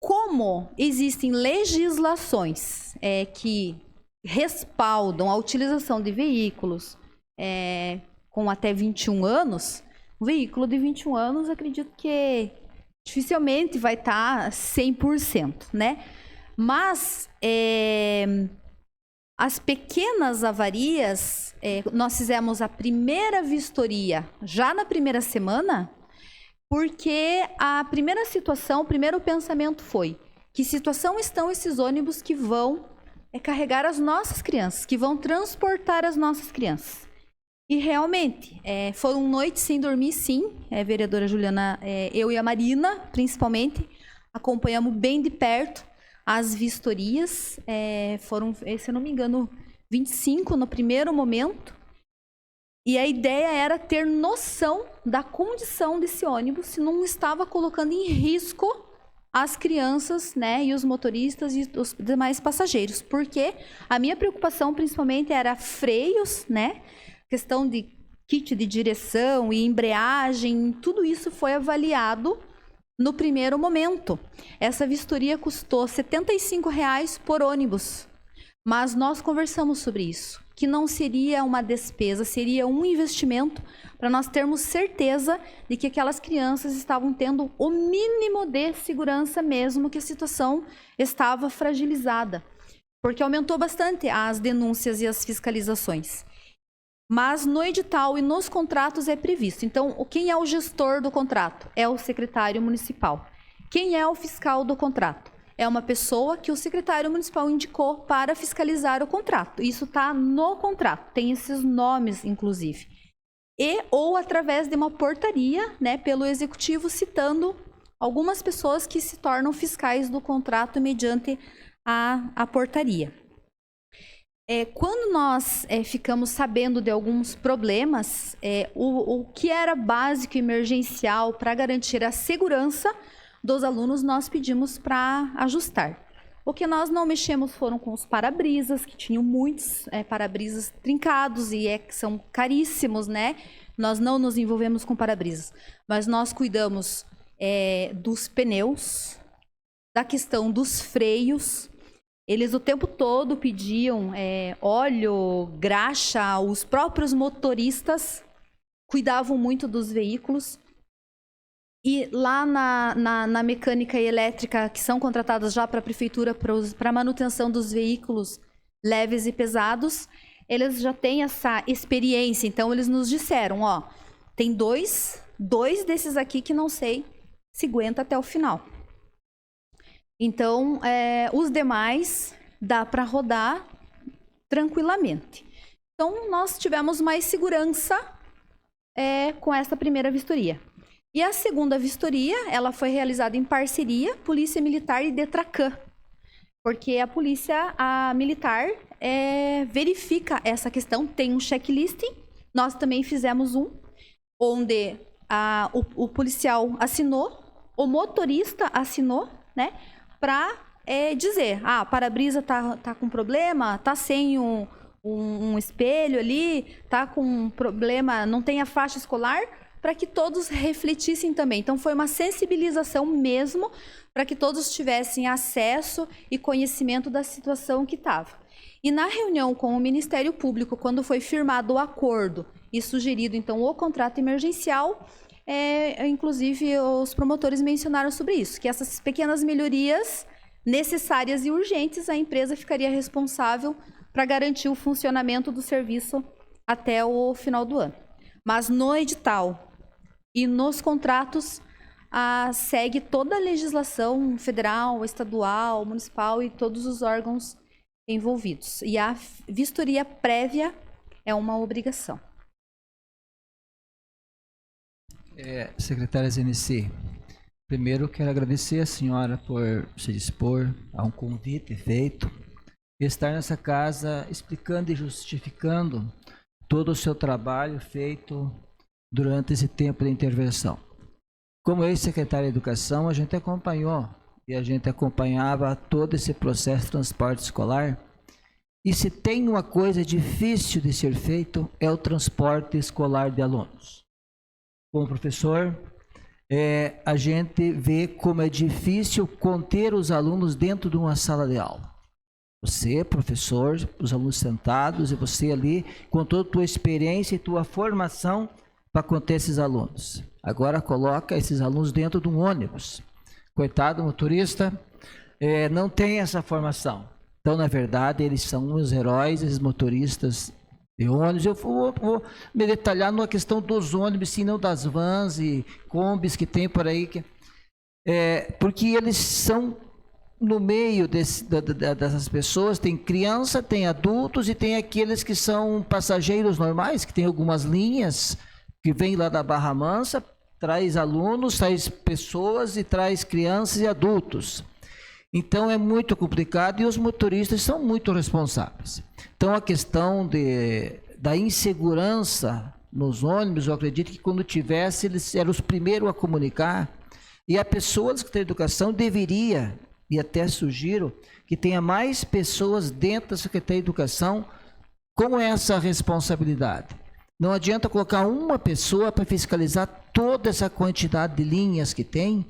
Speaker 4: Como existem legislações que respaldam a utilização de veículos com até 21 anos, um veículo de 21 anos, acredito que dificilmente vai estar 100%, né? Mas as pequenas avarias, nós fizemos a primeira vistoria já na primeira semana, porque a primeira situação, o primeiro pensamento foi: que situação estão esses ônibus que vão carregar as nossas crianças, que vão transportar as nossas crianças? E realmente, foram noites sem dormir, sim, vereadora Juliana, eu e a Marina, principalmente, acompanhamos bem de perto as vistorias, foram, se eu não me engano, 25 no primeiro momento, e a ideia era ter noção da condição desse ônibus, se não estava colocando em risco as crianças, né, e os motoristas e os demais passageiros, porque a minha preocupação principalmente era freios, né, questão de kit de direção e embreagem, tudo isso foi avaliado no primeiro momento. Essa vistoria custou R$ 75,00 por ônibus, mas nós conversamos sobre isso, que não seria uma despesa, seria um investimento para nós termos certeza de que aquelas crianças estavam tendo o mínimo de segurança mesmo que a situação estava fragilizada, porque aumentou bastante as denúncias e as fiscalizações. Mas no edital e nos contratos é previsto. Então, quem é o gestor do contrato? É o secretário municipal. Quem é o fiscal do contrato? É uma pessoa que o secretário municipal indicou para fiscalizar o contrato. Isso está no contrato, tem esses nomes, inclusive. Ou através de uma portaria, né, pelo executivo, citando algumas pessoas que se tornam fiscais do contrato mediante a portaria. Quando nós ficamos sabendo de alguns problemas, o que era básico e emergencial para garantir a segurança dos alunos, nós pedimos para ajustar. O que nós não mexemos foram com os para-brisas, que tinham muitos para-brisas trincados e são caríssimos, né? Nós não nos envolvemos com para-brisas, mas nós cuidamos dos pneus, da questão dos freios. Eles o tempo todo pediam óleo, graxa, os próprios motoristas cuidavam muito dos veículos. E lá na mecânica e elétrica, que são contratadas já para a prefeitura para manutenção dos veículos leves e pesados, eles já têm essa experiência. Então, eles nos disseram, ó, tem dois desses aqui que não sei se aguenta até o final. Então, os demais dá para rodar tranquilamente. Então, nós tivemos mais segurança com essa primeira vistoria. E a segunda vistoria, ela foi realizada em parceria, Polícia Militar e Detracan, porque a Polícia Militar verifica essa questão, tem um checklist, nós também fizemos um, onde o policial assinou, o motorista assinou, né, para dizer, para-brisa tá com problema, tá sem um espelho ali, tá com um problema, não tem a faixa escolar, para que todos refletissem também. Então, foi uma sensibilização mesmo, para que todos tivessem acesso e conhecimento da situação que estava. E na reunião com o Ministério Público, quando foi firmado o acordo e sugerido, então, o contrato emergencial, inclusive os promotores mencionaram sobre isso, que essas pequenas melhorias necessárias e urgentes, a empresa ficaria responsável para garantir o funcionamento do serviço até o final do ano. Mas no edital e nos contratos, segue toda a legislação federal, estadual, municipal e todos os órgãos envolvidos. E a vistoria prévia é uma obrigação.
Speaker 3: Secretária Zenici, primeiro quero agradecer a senhora por se dispor a um convite feito e estar nessa casa explicando e justificando todo o seu trabalho feito durante esse tempo de intervenção. Como ex-secretário de Educação, a gente acompanhou e a gente acompanhava todo esse processo de transporte escolar. E se tem uma coisa difícil de ser feito, é o transporte escolar de alunos. Como professor, a gente vê como é difícil conter os alunos dentro de uma sala de aula. Você, professor, os alunos sentados, e você ali, com toda a tua experiência e tua formação para conter esses alunos. Agora coloca esses alunos dentro de um ônibus. Coitado do motorista, não tem essa formação. Então, na verdade, eles são os heróis, esses motoristas de ônibus. Eu vou me detalhar numa questão dos ônibus, sim, não das vans e combis que tem por aí. Porque eles são no meio dessas pessoas, tem criança, tem adultos e tem aqueles que são passageiros normais, que tem algumas linhas que vêm lá da Barra Mansa, traz alunos, traz pessoas e traz crianças e adultos. Então é muito complicado e os motoristas são muito responsáveis. Então a questão da insegurança nos ônibus, eu acredito que quando tivesse, eles eram os primeiros a comunicar, E a pessoa da Secretaria de Educação deveria, e até sugiro, que tenha mais pessoas dentro da Secretaria de Educação com essa responsabilidade. Não adianta colocar uma pessoa para fiscalizar toda essa quantidade de linhas que tem,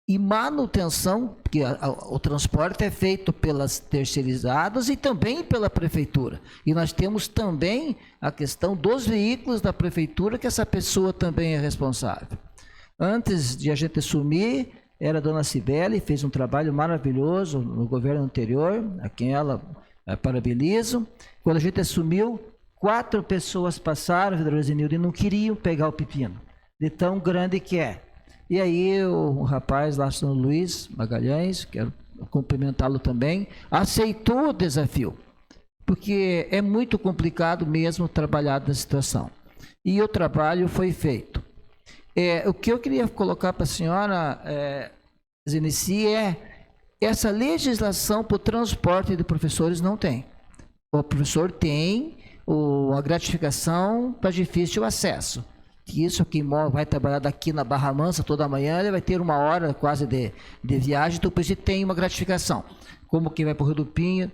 Speaker 3: e manutenção, porque o transporte é feito pelas terceirizadas e também pela prefeitura. E nós temos também a questão dos veículos da prefeitura, que essa pessoa também é responsável. Antes de a gente assumir, era a dona Cibele, fez um trabalho maravilhoso no governo anterior, a quem ela parabenizo. Quando a gente assumiu, 4 pessoas passaram, vereador Zenildo, e não queriam pegar o pepino, de tão grande que é. E aí o rapaz lá, São Luís Magalhães, quero cumprimentá-lo também, aceitou o desafio, porque é muito complicado mesmo trabalhar na situação. E o trabalho foi feito. O que eu queria colocar para a senhora, Zenici, essa legislação para o transporte de professores não tem. O professor tem a gratificação para difícil acesso. Isso, quem vai trabalhar daqui na Barra Mansa toda manhã, ele vai ter 1 hora quase de viagem, então por isso tem uma gratificação, como quem vai para o Rio do Pinho.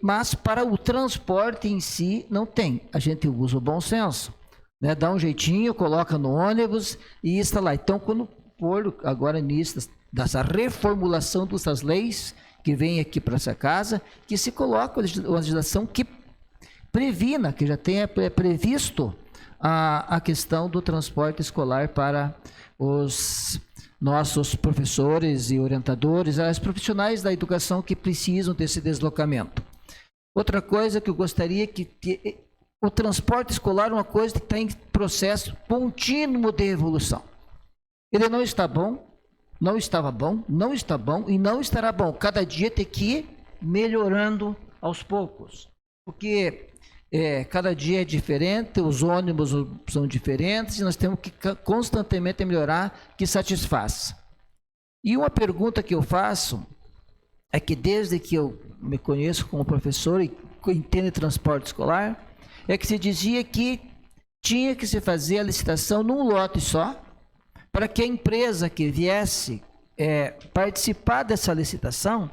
Speaker 3: Mas para o transporte em si, não tem. A gente usa o bom senso, né? Dá um jeitinho, coloca no ônibus e está lá. Então, quando for agora nisso, dessa reformulação dessas leis que vem aqui para essa casa, que se coloque uma legislação que previna, que já tenha previsto a questão do transporte escolar para os nossos professores e orientadores, os profissionais da educação que precisam desse deslocamento. Outra coisa que eu gostaria que o transporte escolar é uma coisa que está em processo contínuo de evolução. Ele não está bom, não estava bom, não está bom e não estará bom. Cada dia tem que ir melhorando aos poucos, porque cada dia é diferente, os ônibus são diferentes e nós temos que constantemente melhorar, que satisfaça. E uma pergunta que eu faço é que desde que eu me conheço como professor e entendo transporte escolar, é que se dizia que tinha que se fazer a licitação num lote só, para que a empresa que viesse participar dessa licitação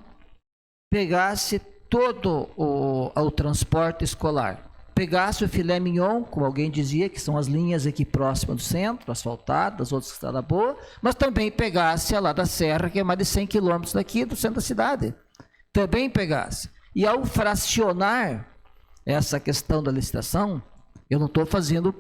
Speaker 3: pegasse todo o transporte escolar. Pegasse o filé mignon, como alguém dizia, que são as linhas aqui próximas do centro, asfaltadas, outras que estão na boa, mas também pegasse a lá da Serra, que é mais de 100 quilômetros daqui do centro da cidade. Também pegasse. E ao fracionar essa questão da licitação, eu não estou fazendo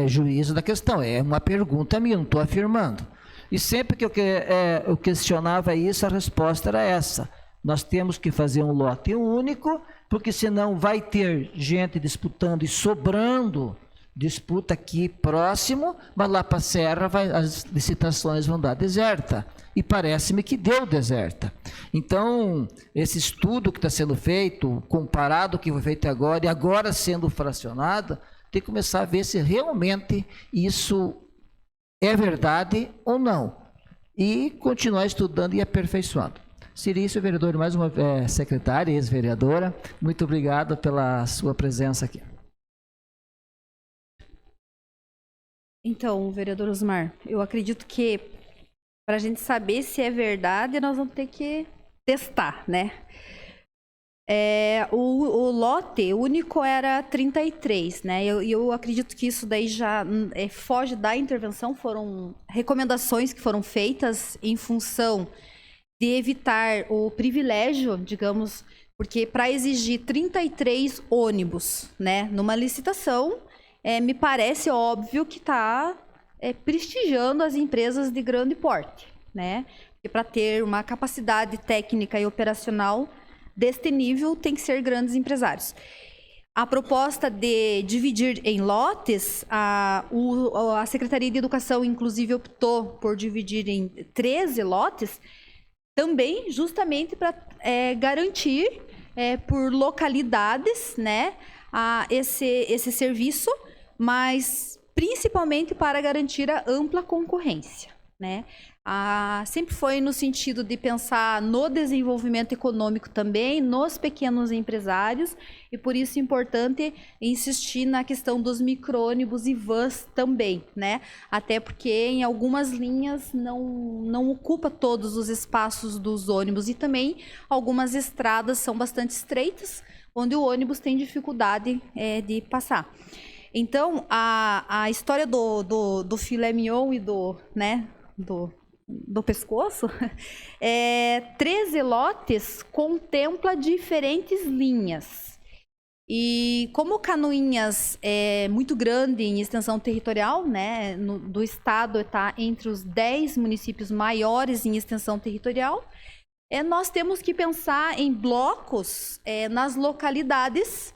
Speaker 3: juízo da questão, é uma pergunta minha, não estou afirmando. E sempre que eu questionava isso, a resposta era essa. Nós temos que fazer um lote único, porque senão vai ter gente disputando e sobrando disputa aqui próximo, mas lá para a Serra as licitações vão dar deserta. E parece-me que deu deserta. Então, esse estudo que está sendo feito, comparado ao que foi feito agora, e agora sendo fracionado, tem que começar a ver se realmente isso é verdade ou não. E continuar estudando e aperfeiçoando. Cirício, vereador, mais uma secretária, ex-vereadora, muito obrigado pela sua presença aqui.
Speaker 4: Então, vereador Osmar, eu acredito que para a gente saber se é verdade, nós vamos ter que testar, né? O lote único era 33, né? Eu acredito que isso daí já foge da intervenção, foram recomendações que foram feitas em função de evitar o privilégio, digamos, porque para exigir 33 ônibus, né, numa licitação, me parece óbvio que está prestigiando as empresas de grande porte, né? Porque para ter uma capacidade técnica e operacional deste nível, tem que ser grandes empresários. A proposta de dividir em lotes, a Secretaria de Educação, inclusive, optou por dividir em 13 lotes, também justamente para garantir por localidades, né, esse serviço, mas principalmente para garantir a ampla concorrência, né? sempre foi no sentido de pensar no desenvolvimento econômico também, nos pequenos empresários, e por isso é importante insistir na questão dos micro-ônibus e vans também, né? Até porque em algumas linhas não ocupa todos os espaços dos ônibus, e também algumas estradas são bastante estreitas, onde o ônibus tem dificuldade de passar. Então, a história do filé mignon e do pescoço, 13 lotes contempla diferentes linhas. E como Canoinhas é muito grande em extensão territorial, né, do estado está entre os 10 municípios maiores em extensão territorial, nós temos que pensar em blocos nas localidades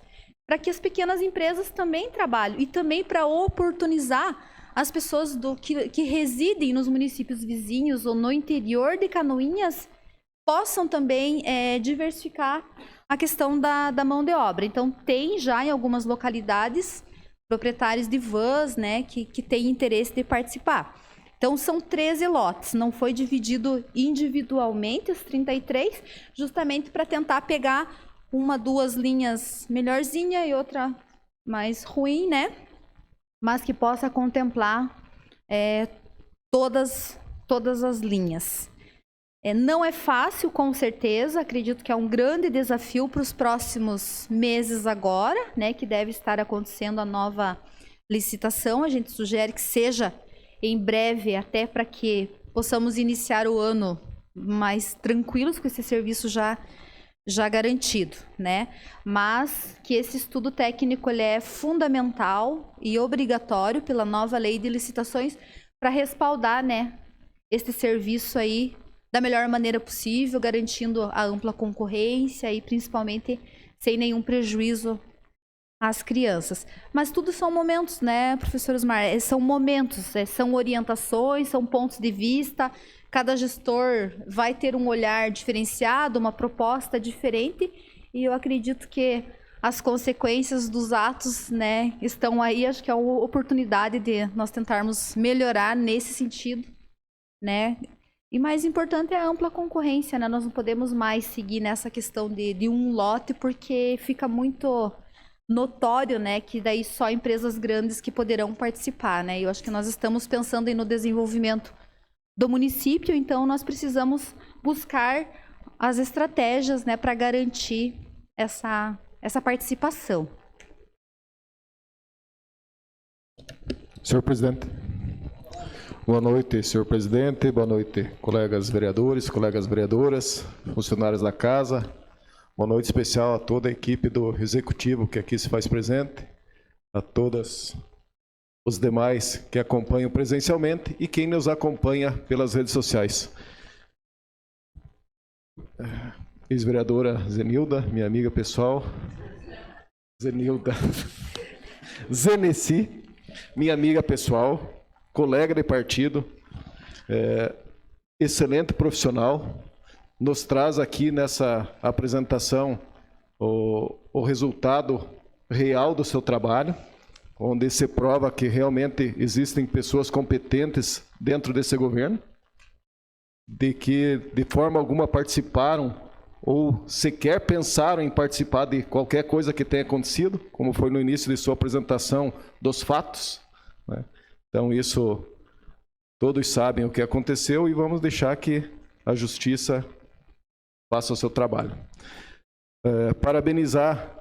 Speaker 4: para que as pequenas empresas também trabalhem e também para oportunizar as pessoas que residem nos municípios vizinhos ou no interior de Canoinhas possam também diversificar a questão da mão de obra. Então, tem já em algumas localidades proprietários de vans, né, que têm interesse de participar. Então, são 13 lotes, não foi dividido individualmente os 33, justamente para tentar pegar uma, duas linhas melhorzinha e outra mais ruim, né? Mas que possa contemplar todas as linhas. Não é fácil, com certeza, acredito que é um grande desafio para os próximos meses agora, né, que deve estar acontecendo a nova licitação. A gente sugere que seja em breve, até para que possamos iniciar o ano mais tranquilos, com esse serviço já garantido, né? Mas que esse estudo técnico ele é fundamental e obrigatório pela nova lei de licitações para respaldar, né, esse serviço aí da melhor maneira possível, garantindo a ampla concorrência e principalmente sem nenhum prejuízo às crianças. Mas tudo são momentos, né, professor Osmar? São momentos, são orientações, são pontos de vista. Cada gestor vai ter um olhar diferenciado, uma proposta diferente, e eu acredito que as consequências dos atos, né, estão aí. Acho que é uma oportunidade de nós tentarmos melhorar nesse sentido, né? E mais importante é a ampla concorrência, né? Nós não podemos mais seguir nessa questão de um lote, porque fica muito notório, né, que daí só empresas grandes que poderão participar, né? Eu acho que nós estamos pensando aí no desenvolvimento do município, então nós precisamos buscar as estratégias, né, para garantir essa participação.
Speaker 2: Senhor presidente. Boa noite, senhor presidente. Boa noite, colegas vereadores, colegas vereadoras, funcionários da casa. Boa noite especial a toda a equipe do executivo que aqui se faz presente, a todas os demais que acompanham presencialmente e quem nos acompanha pelas redes sociais. Ex-vereadora Zenilda, minha amiga pessoal. Zenilda. Zeneci, minha amiga pessoal, colega de partido, excelente profissional, nos traz aqui nessa apresentação o resultado real do seu trabalho, onde se prova que realmente existem pessoas competentes dentro desse governo, de que de forma alguma participaram ou sequer pensaram em participar de qualquer coisa que tenha acontecido, como foi no início de sua apresentação dos fatos, né? Então isso, todos sabem o que aconteceu e vamos deixar que a justiça faça o seu trabalho. Parabenizar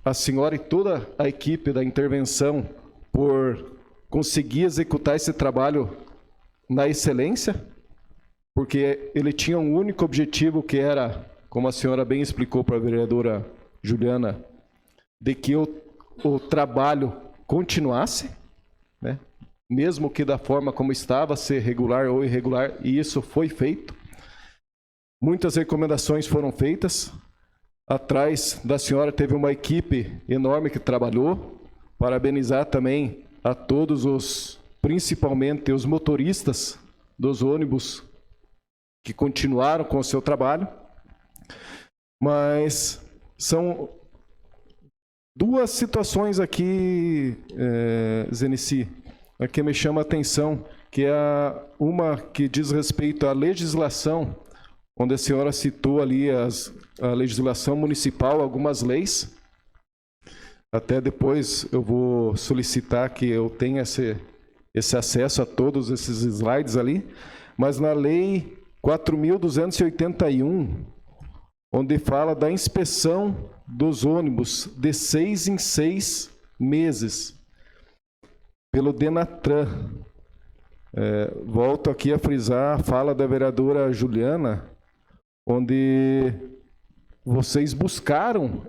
Speaker 2: a senhora e toda a equipe da intervenção por conseguir executar esse trabalho na excelência, porque ele tinha um único objetivo, que era, como a senhora bem explicou para a vereadora Juliana, de que o trabalho continuasse, né? Mesmo que da forma como estava, ser regular ou irregular, e isso foi feito. Muitas recomendações foram feitas. Atrás da senhora teve uma equipe enorme que trabalhou. Parabenizar também a todos principalmente os motoristas dos ônibus que continuaram com o seu trabalho. Mas são duas situações aqui, Zeneci, que me chama a atenção, que é uma que diz respeito à legislação, onde a senhora citou ali a legislação municipal, algumas leis. Até depois eu vou solicitar que eu tenha esse acesso a todos esses slides ali. Mas na lei 4.281, onde fala da inspeção dos ônibus de 6 em 6 meses, pelo Denatran. Volto aqui a frisar a fala da vereadora Juliana, onde vocês buscaram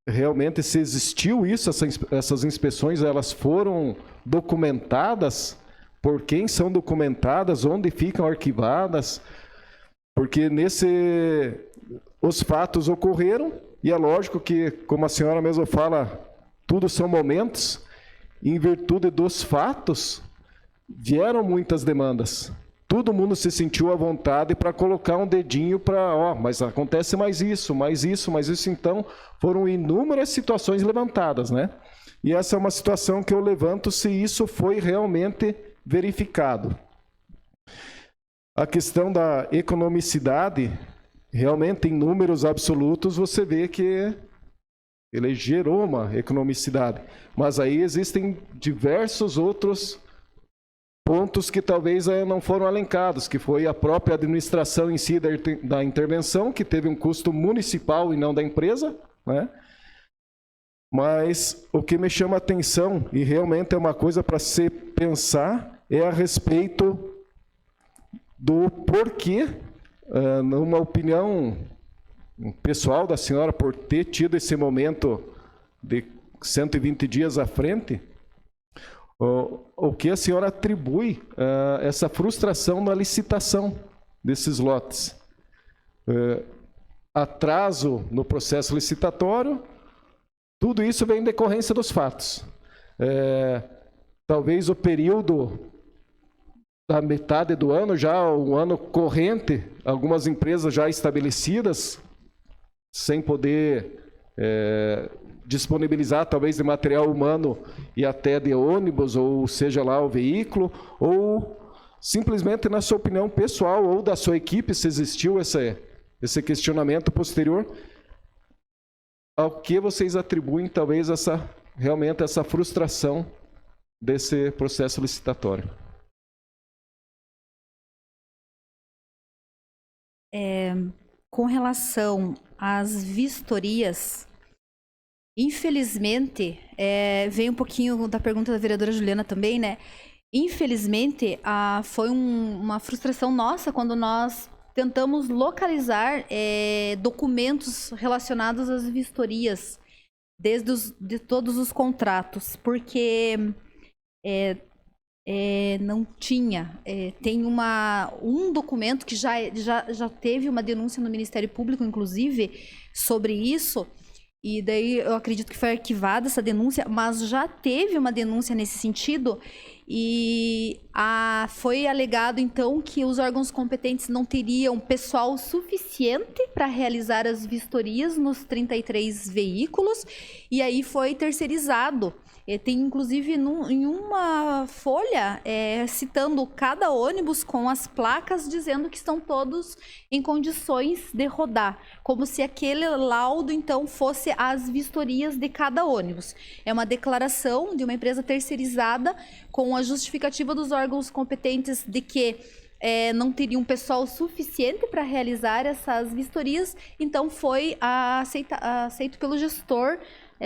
Speaker 2: realmente, se existiu isso, essas inspeções, elas foram documentadas, por quem são documentadas, onde ficam arquivadas, porque os fatos ocorreram, e é lógico que, como a senhora mesma fala, tudo são momentos, e em virtude dos fatos, vieram muitas demandas. Todo mundo se sentiu à vontade para colocar um dedinho para, mas acontece mais isso, mais isso, mais isso. Então, foram inúmeras situações levantadas, né? E essa é uma situação que eu levanto se isso foi realmente verificado. A questão da economicidade, realmente em números absolutos, você vê que ele gerou uma economicidade. Mas aí existem diversos outros pontos que talvez não foram elencados, que foi a própria administração em si da intervenção, que teve um custo municipal e não da empresa, né? Mas o que me chama a atenção, e realmente é uma coisa para se pensar, é a respeito do porquê, numa opinião pessoal da senhora, por ter tido esse momento de 120 dias à frente, o que a senhora atribui essa frustração na licitação desses lotes? Atraso no processo licitatório, tudo isso vem em decorrência dos fatos. Talvez o período da metade do ano, já o ano corrente, algumas empresas já estabelecidas, sem poder disponibilizar talvez de material humano e até de ônibus, ou seja lá o veículo, ou simplesmente na sua opinião pessoal ou da sua equipe, se existiu esse questionamento posterior, ao que vocês atribuem talvez realmente essa frustração desse processo licitatório?
Speaker 4: Com relação às vistorias, infelizmente, vem um pouquinho da pergunta da vereadora Juliana também, né? Infelizmente, foi uma frustração nossa quando nós tentamos localizar documentos relacionados às vistorias, de todos os contratos, porque não tinha. Tem um documento que já teve uma denúncia no Ministério Público, inclusive, sobre isso, e daí eu acredito que foi arquivada essa denúncia, mas já teve uma denúncia nesse sentido, e foi alegado, então, que os órgãos competentes não teriam pessoal suficiente para realizar as vistorias nos 33 veículos, e aí foi terceirizado. Tem, inclusive, em uma folha citando cada ônibus com as placas, dizendo que estão todos em condições de rodar, como se aquele laudo, então, fosse as vistorias de cada ônibus. É uma declaração de uma empresa terceirizada com a justificativa dos órgãos competentes de que não teriam pessoal suficiente para realizar essas vistorias, então foi aceito pelo gestor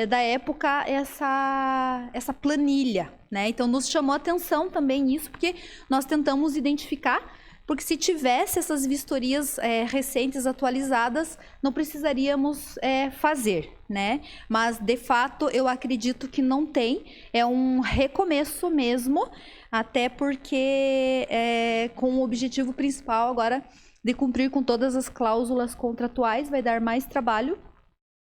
Speaker 4: da época essa planilha, né? Então nos chamou a atenção também isso, porque nós tentamos identificar, porque se tivesse essas vistorias recentes, atualizadas, não precisaríamos fazer, né? Mas de fato eu acredito que não tem, é um recomeço mesmo, até porque com o objetivo principal agora de cumprir com todas as cláusulas contratuais, vai dar mais trabalho.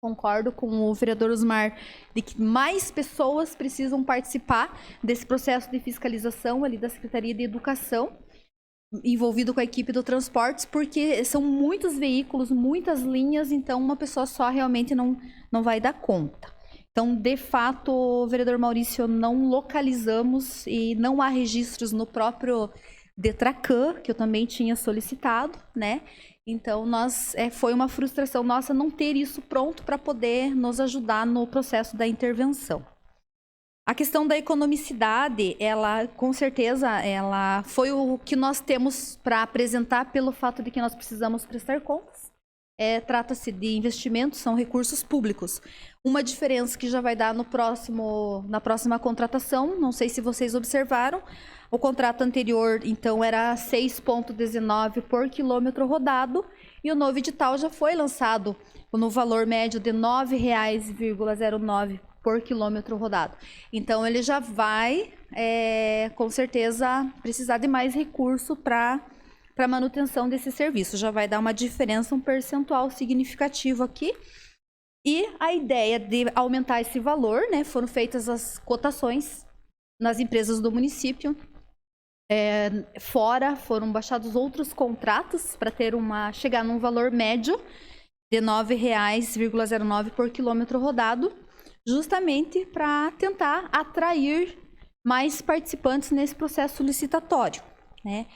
Speaker 4: Concordo com o vereador Osmar de que mais pessoas precisam participar desse processo de fiscalização ali da Secretaria de Educação, envolvido com a equipe do transportes, porque são muitos veículos, muitas linhas, então uma pessoa só realmente não vai dar conta. Então, de fato, vereador Maurício, não localizamos e não há registros no próprio DETRACAN, que eu também tinha solicitado, né? Então, foi uma frustração nossa não ter isso pronto para poder nos ajudar no processo da intervenção. A questão da economicidade, ela, com certeza, ela foi o que nós temos para apresentar pelo fato de que nós precisamos prestar contas. Trata-se de investimentos, são recursos públicos. Uma diferença que já vai dar na próxima contratação, não sei se vocês observaram, o contrato anterior, então, era 6,19 por quilômetro rodado, e o novo edital já foi lançado no valor médio de R$ 9,09 por quilômetro rodado. Então, ele já vai, com certeza, precisar de mais recurso para manutenção desse serviço. Já vai dar uma diferença, um percentual significativo aqui. E a ideia de aumentar esse valor, né, foram feitas as cotações nas empresas do município. Fora, foram baixados outros contratos para chegar num valor médio de R$ 9,09 por quilômetro rodado, justamente para tentar atrair mais participantes nesse processo licitatório, né?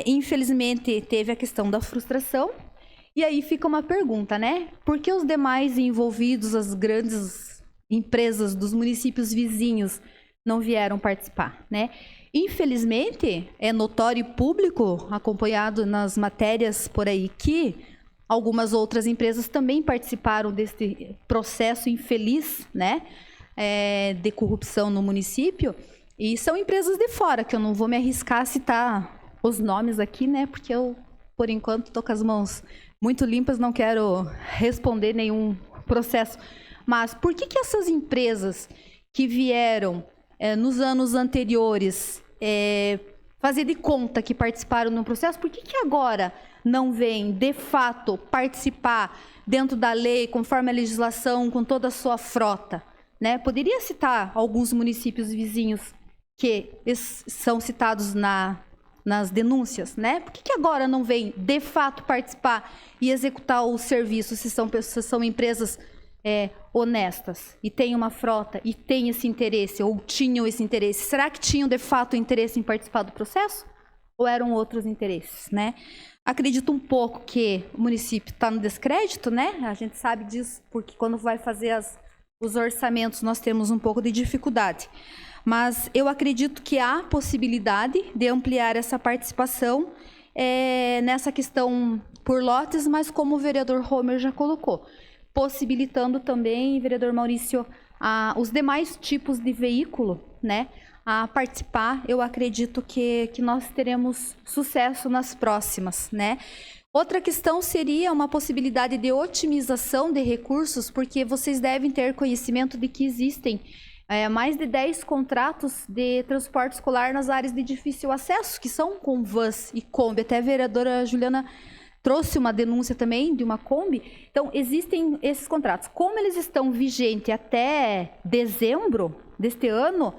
Speaker 4: Infelizmente, teve a questão da frustração, e aí fica uma pergunta, né? Por que os demais envolvidos, as grandes empresas dos municípios vizinhos, não vieram participar, né? Infelizmente, é notório e público, acompanhado nas matérias por aí, que algumas outras empresas também participaram desse processo infeliz, né, de corrupção no município, e são empresas de fora, que eu não vou me arriscar a citar os nomes aqui, né, porque eu, por enquanto, estou com as mãos muito limpas, não quero responder nenhum processo. Mas por que essas empresas que vieram nos anos anteriores fazer de conta que participaram no processo, por que agora não vêm, de fato, participar dentro da lei, conforme a legislação, com toda a sua frota, né? Poderia citar alguns municípios vizinhos que são citados nas denúncias, né? Por que agora não vêm, de fato, participar e executar o serviço, se são empresas honestas e têm uma frota e têm esse interesse, ou tinham esse interesse? Será que tinham, de fato, interesse em participar do processo? Ou eram outros interesses, né? Acredito um pouco que o município está no descrédito, né? A gente sabe disso, porque quando vai fazer os orçamentos, nós temos um pouco de dificuldade. Mas eu acredito que há possibilidade de ampliar essa participação nessa questão por lotes, mas como o vereador Homer já colocou, possibilitando também, vereador Maurício, os demais tipos de veículo, né, a participar. Eu acredito que nós teremos sucesso nas próximas, né? Outra questão seria uma possibilidade de otimização de recursos, porque vocês devem ter conhecimento de que existem mais de 10 contratos de transporte escolar nas áreas de difícil acesso, que são com vans e Kombi. Até a vereadora Juliana trouxe uma denúncia também de uma Kombi. Então, existem esses contratos. Como eles estão vigentes até dezembro deste ano,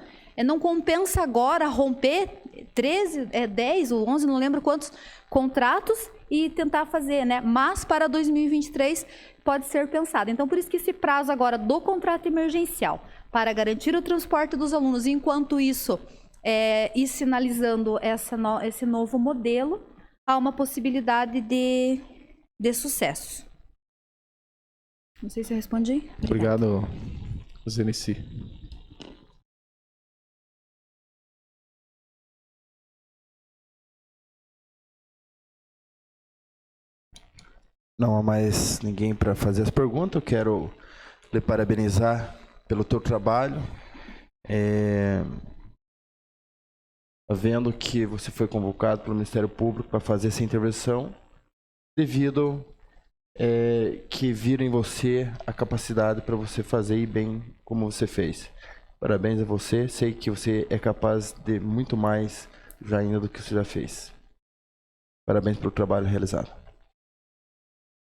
Speaker 4: não compensa agora romper 10 ou 11, não lembro quantos contratos, e tentar fazer, né? Mas para 2023 pode ser pensado. Então, por isso que esse prazo agora do contrato emergencial para garantir o transporte dos alunos, enquanto isso, ir sinalizando esse novo modelo, há uma possibilidade de sucesso. Não sei se eu respondi.
Speaker 2: Obrigado, Zenici.
Speaker 1: Não há mais ninguém para fazer as perguntas. Eu quero lhe parabenizar pelo teu trabalho. Vendo que você foi convocado pelo Ministério Público para fazer essa intervenção, devido que viram em você a capacidade para você fazer bem como você fez. Parabéns a você. Sei que você é capaz de muito mais já ainda do que você já fez. Parabéns pelo trabalho realizado.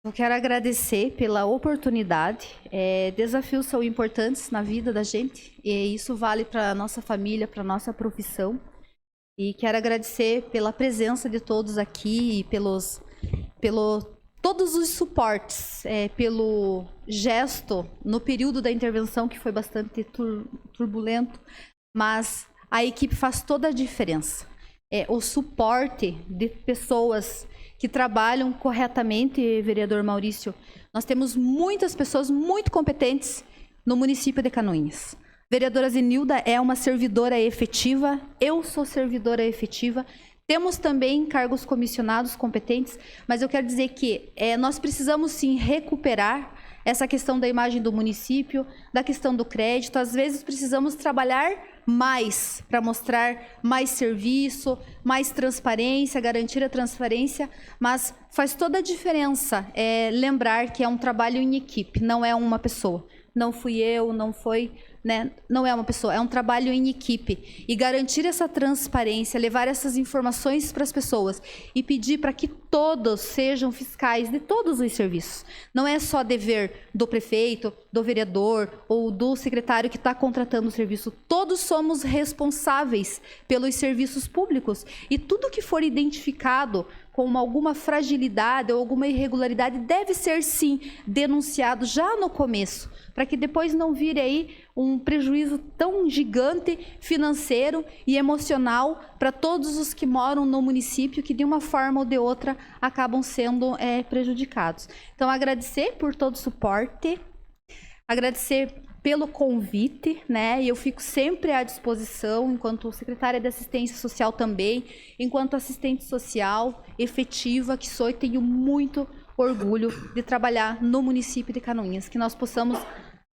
Speaker 4: Eu quero agradecer pela oportunidade. Desafios são importantes na vida da gente, e isso vale para a nossa família, para a nossa profissão. E quero agradecer pela presença de todos aqui e pelo todos os suportes pelo gesto no período da intervenção, que foi bastante turbulento, mas a equipe faz toda a diferença. O suporte de pessoas que trabalham corretamente, vereador Maurício, nós temos muitas pessoas muito competentes no município de Canoinhas. Vereadora Zenilda é uma servidora efetiva, eu sou servidora efetiva, temos também cargos comissionados competentes, mas eu quero dizer que nós precisamos sim recuperar essa questão da imagem do município, da questão do crédito. Às vezes precisamos trabalhar mais para mostrar mais serviço, mais transparência, garantir a transparência, mas faz toda a diferença lembrar que é um trabalho em equipe, não é uma pessoa. Não fui eu, não foi, né? Não é uma pessoa, é um trabalho em equipe. E garantir essa transparência, levar essas informações para as pessoas e pedir para que todos sejam fiscais de todos os serviços. Não é só dever do prefeito, do vereador ou do secretário que está contratando o serviço. Todos somos responsáveis pelos serviços públicos. E tudo que for identificado com alguma fragilidade ou alguma irregularidade deve ser, sim, denunciado já no começo, para que depois não vire aí um prejuízo tão gigante financeiro e emocional para todos os que moram no município, que de uma forma ou de outra acabam sendo prejudicados. Então, agradecer por todo o suporte, agradecer pelo convite, né? E eu fico sempre à disposição, enquanto secretária de Assistência Social também, enquanto assistente social efetiva que sou, e tenho muito orgulho de trabalhar no município de Canoinhas, que nós possamos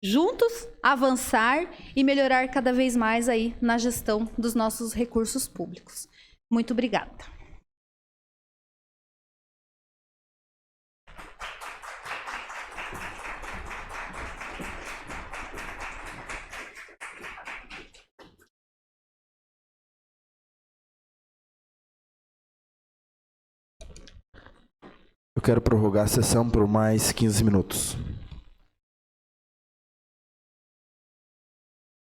Speaker 4: juntos avançar e melhorar cada vez mais aí na gestão dos nossos recursos públicos. Muito obrigada.
Speaker 1: Eu quero prorrogar a sessão por mais 15 minutos.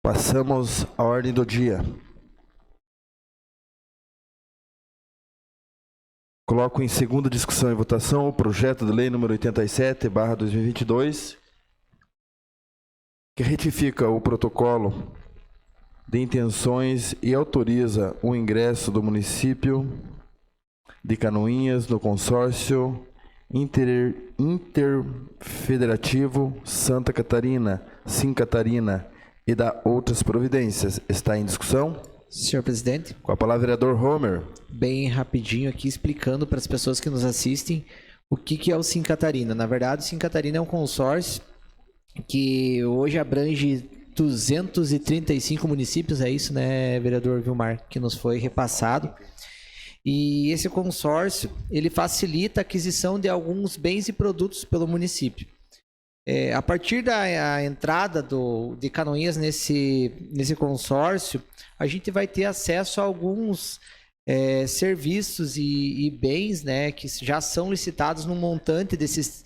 Speaker 1: Passamos à ordem do dia. Coloco em segunda discussão e votação o projeto de lei número 87/2022, que retifica o protocolo de intenções e autoriza o ingresso do município de Canoinhas no consórcio interfederativo Santa Catarina, Sim Catarina, e da outras providências. Está em discussão?
Speaker 6: Senhor presidente.
Speaker 1: Com a palavra, vereador Homer.
Speaker 6: Bem rapidinho aqui, explicando para as pessoas que nos assistem o que é o Sim Catarina. Na verdade, o Sim Catarina é um consórcio que hoje abrange 235 municípios, é isso, né, vereador Vilmar, que nos foi repassado. E esse consórcio, ele facilita a aquisição de alguns bens e produtos pelo município. A partir da entrada de Canoinhas nesse consórcio, a gente vai ter acesso a alguns serviços e bens, né, que já são licitados no montante desses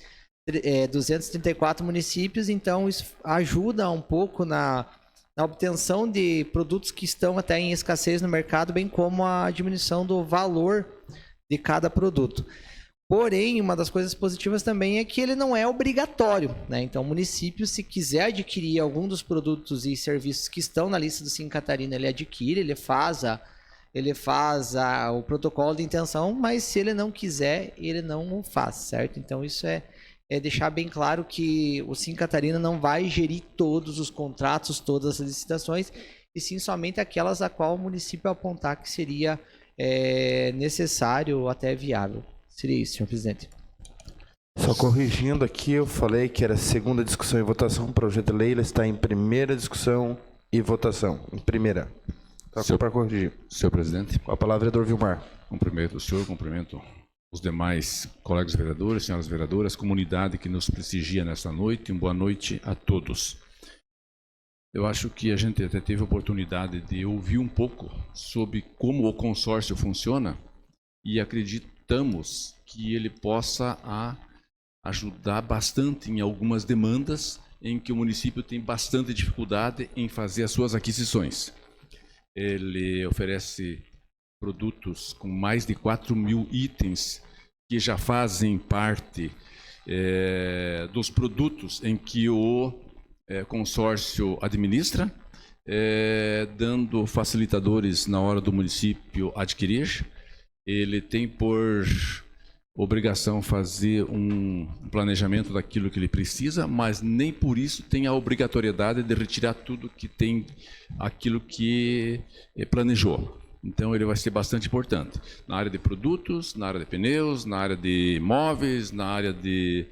Speaker 6: 234 municípios. Então, isso ajuda um pouco na obtenção de produtos que estão até em escassez no mercado, bem como a diminuição do valor de cada produto. Porém, uma das coisas positivas também é que ele não é obrigatório, né? Então, o município, se quiser adquirir algum dos produtos e serviços que estão na lista do Sim Catarina, ele adquire, ele faz o protocolo de intenção, mas se ele não quiser, ele não o faz, certo? Então, isso é deixar bem claro que o Sim Catarina não vai gerir todos os contratos, todas as licitações, e sim somente aquelas a qual o município apontar que seria necessário ou até viável. Seria isso, senhor presidente.
Speaker 1: Só corrigindo aqui, eu falei que era segunda discussão e votação. O projeto de lei está em primeira discussão e votação. Em primeira. Só para corrigir.
Speaker 8: Senhor presidente.
Speaker 1: Com a palavra, vereador Vilmar.
Speaker 8: Cumprimento o senhor, cumprimento os demais colegas vereadores, senhoras vereadoras, comunidade que nos prestigia nesta noite. Boa noite a todos. Eu acho que a gente até teve a oportunidade de ouvir um pouco sobre como o consórcio funciona e acreditamos que ele possa ajudar bastante em algumas demandas em que o município tem bastante dificuldade em fazer as suas aquisições. Ele oferece produtos com mais de 4.000 itens que já fazem parte dos produtos em que o consórcio administra, dando facilitadores na hora do município adquirir. Ele tem por obrigação fazer um planejamento daquilo que ele precisa, mas nem por isso tem a obrigatoriedade de retirar tudo que tem aquilo que planejou. Então ele vai ser bastante importante na área de produtos, na área de pneus, na área de móveis, na área de,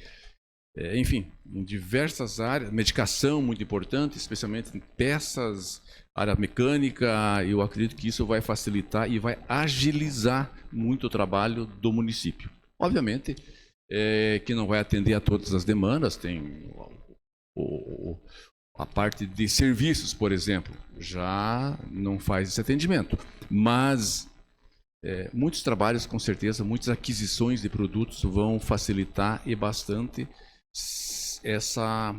Speaker 8: enfim, em diversas áreas. Medicação muito importante, especialmente em peças, área mecânica. Eu acredito que isso vai facilitar e vai agilizar muito o trabalho do município. Obviamente que não vai atender a todas as demandas, tem a parte de serviços, por exemplo, já não faz esse atendimento. Mas muitos trabalhos, com certeza, muitas aquisições de produtos vão facilitar e bastante essa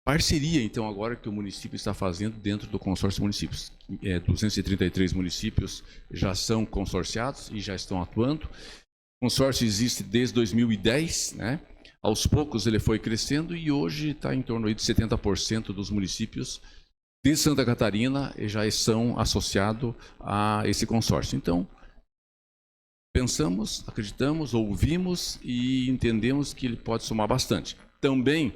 Speaker 8: parceria, então, agora que o município está fazendo dentro do consórcio de municípios. 233 municípios já são consorciados e já estão atuando. O consórcio existe desde 2010, né? Aos poucos ele foi crescendo e hoje está em torno aí de 70% dos municípios de Santa Catarina já são associados a esse consórcio. Então, pensamos, acreditamos, ouvimos e entendemos que ele pode somar bastante. Também,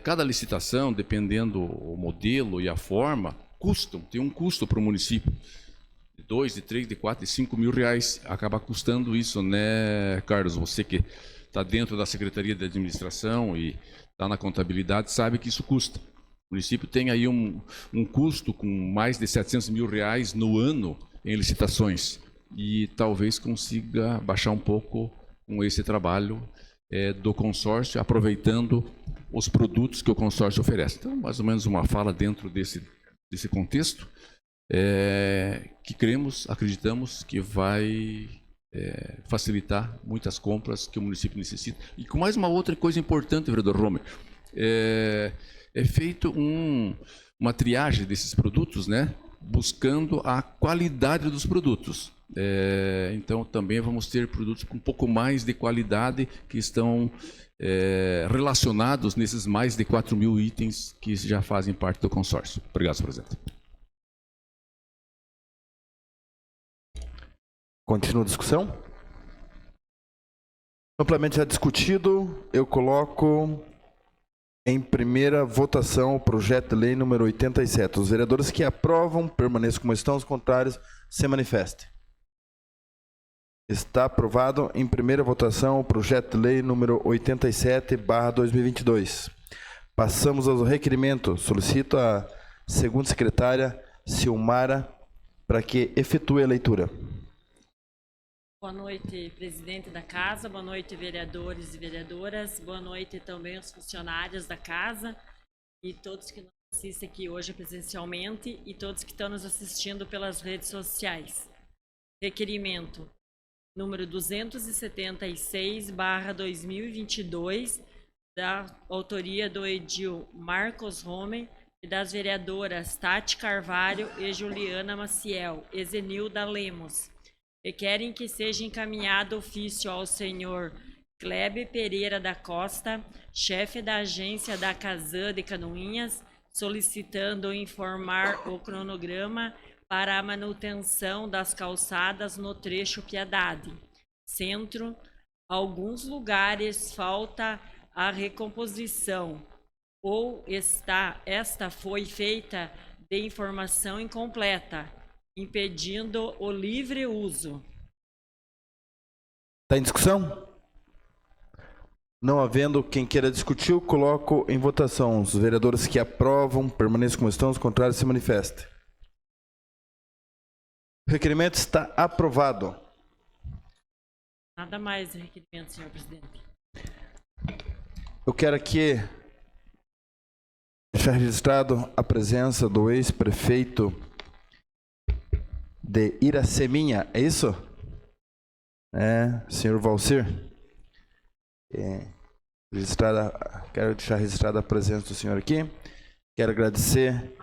Speaker 8: cada licitação, dependendo do modelo e a forma, tem um custo para o município. De 2, de 3, de 4, de 5 mil reais. Acaba custando isso, né, Carlos? Você que está dentro da Secretaria de Administração e está na contabilidade, sabe que isso custa. O município tem aí um custo com mais de 700 mil reais no ano em licitações. E talvez consiga baixar um pouco com esse trabalho do consórcio, aproveitando os produtos que o consórcio oferece. Então, mais ou menos uma fala dentro desse contexto, que cremos, acreditamos que vai facilitar muitas compras que o município necessita. E com mais uma outra coisa importante, vereador Romer, é feito uma triagem desses produtos, né, buscando a qualidade dos produtos. Então também vamos ter produtos com um pouco mais de qualidade que estão relacionados nesses mais de 4 mil itens que já fazem parte do consórcio. Obrigado, senhor presidente.
Speaker 1: Continua a discussão? Amplamente já discutido, eu coloco em primeira votação o projeto de lei número 87. Os vereadores que aprovam permaneçam como estão, os contrários se manifestem. Está aprovado em primeira votação o projeto de lei número 87/2022. Passamos ao requerimento. Solicito a segunda secretária, Silmara, para que efetue a leitura.
Speaker 9: Boa noite, presidente da casa. Boa noite, vereadores e vereadoras. Boa noite também aos funcionários da casa e todos que nos assistem aqui hoje presencialmente e todos que estão nos assistindo pelas redes sociais. Requerimento número 276/2022, da autoria do edil Marcos Romer e das vereadoras Tati Carvalho e Juliana Maciel, Ezenilda Lemos. Requerem que seja encaminhado ofício ao senhor Kleber Pereira da Costa, chefe da agência da Casan de Canoinhas, solicitando informar o cronograma para a manutenção das calçadas no trecho Piedade. Centro, alguns lugares falta a recomposição ou esta foi feita de informação incompleta, impedindo o livre uso.
Speaker 1: Está em discussão? Não havendo quem queira discutir, eu coloco em votação. Os vereadores que aprovam permaneçam como estão, os contrários se manifestem. O requerimento está aprovado.
Speaker 9: Nada mais de requerimento, senhor presidente.
Speaker 1: Eu quero aqui deixar registrado a presença do ex-prefeito de Iraceminha, é isso? Senhor Valcir. Quero deixar registrada a presença do senhor aqui. Quero agradecer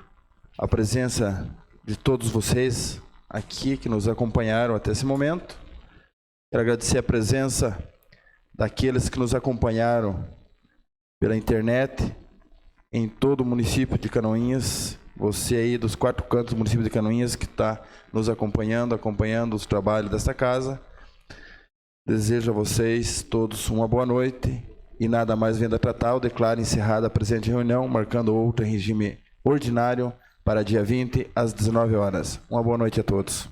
Speaker 1: a presença de todos vocês aqui que nos acompanharam até esse momento. Quero agradecer a presença daqueles que nos acompanharam pela internet em todo o município de Canoinhas. Você aí dos 4 cantos do município de Canoinhas que está nos acompanhando os trabalhos desta casa. Desejo a vocês todos uma boa noite e nada mais vendo a tratar. Eu declaro encerrada a presente reunião, marcando outra em regime ordinário para dia 20 às 19 horas. Uma boa noite a todos.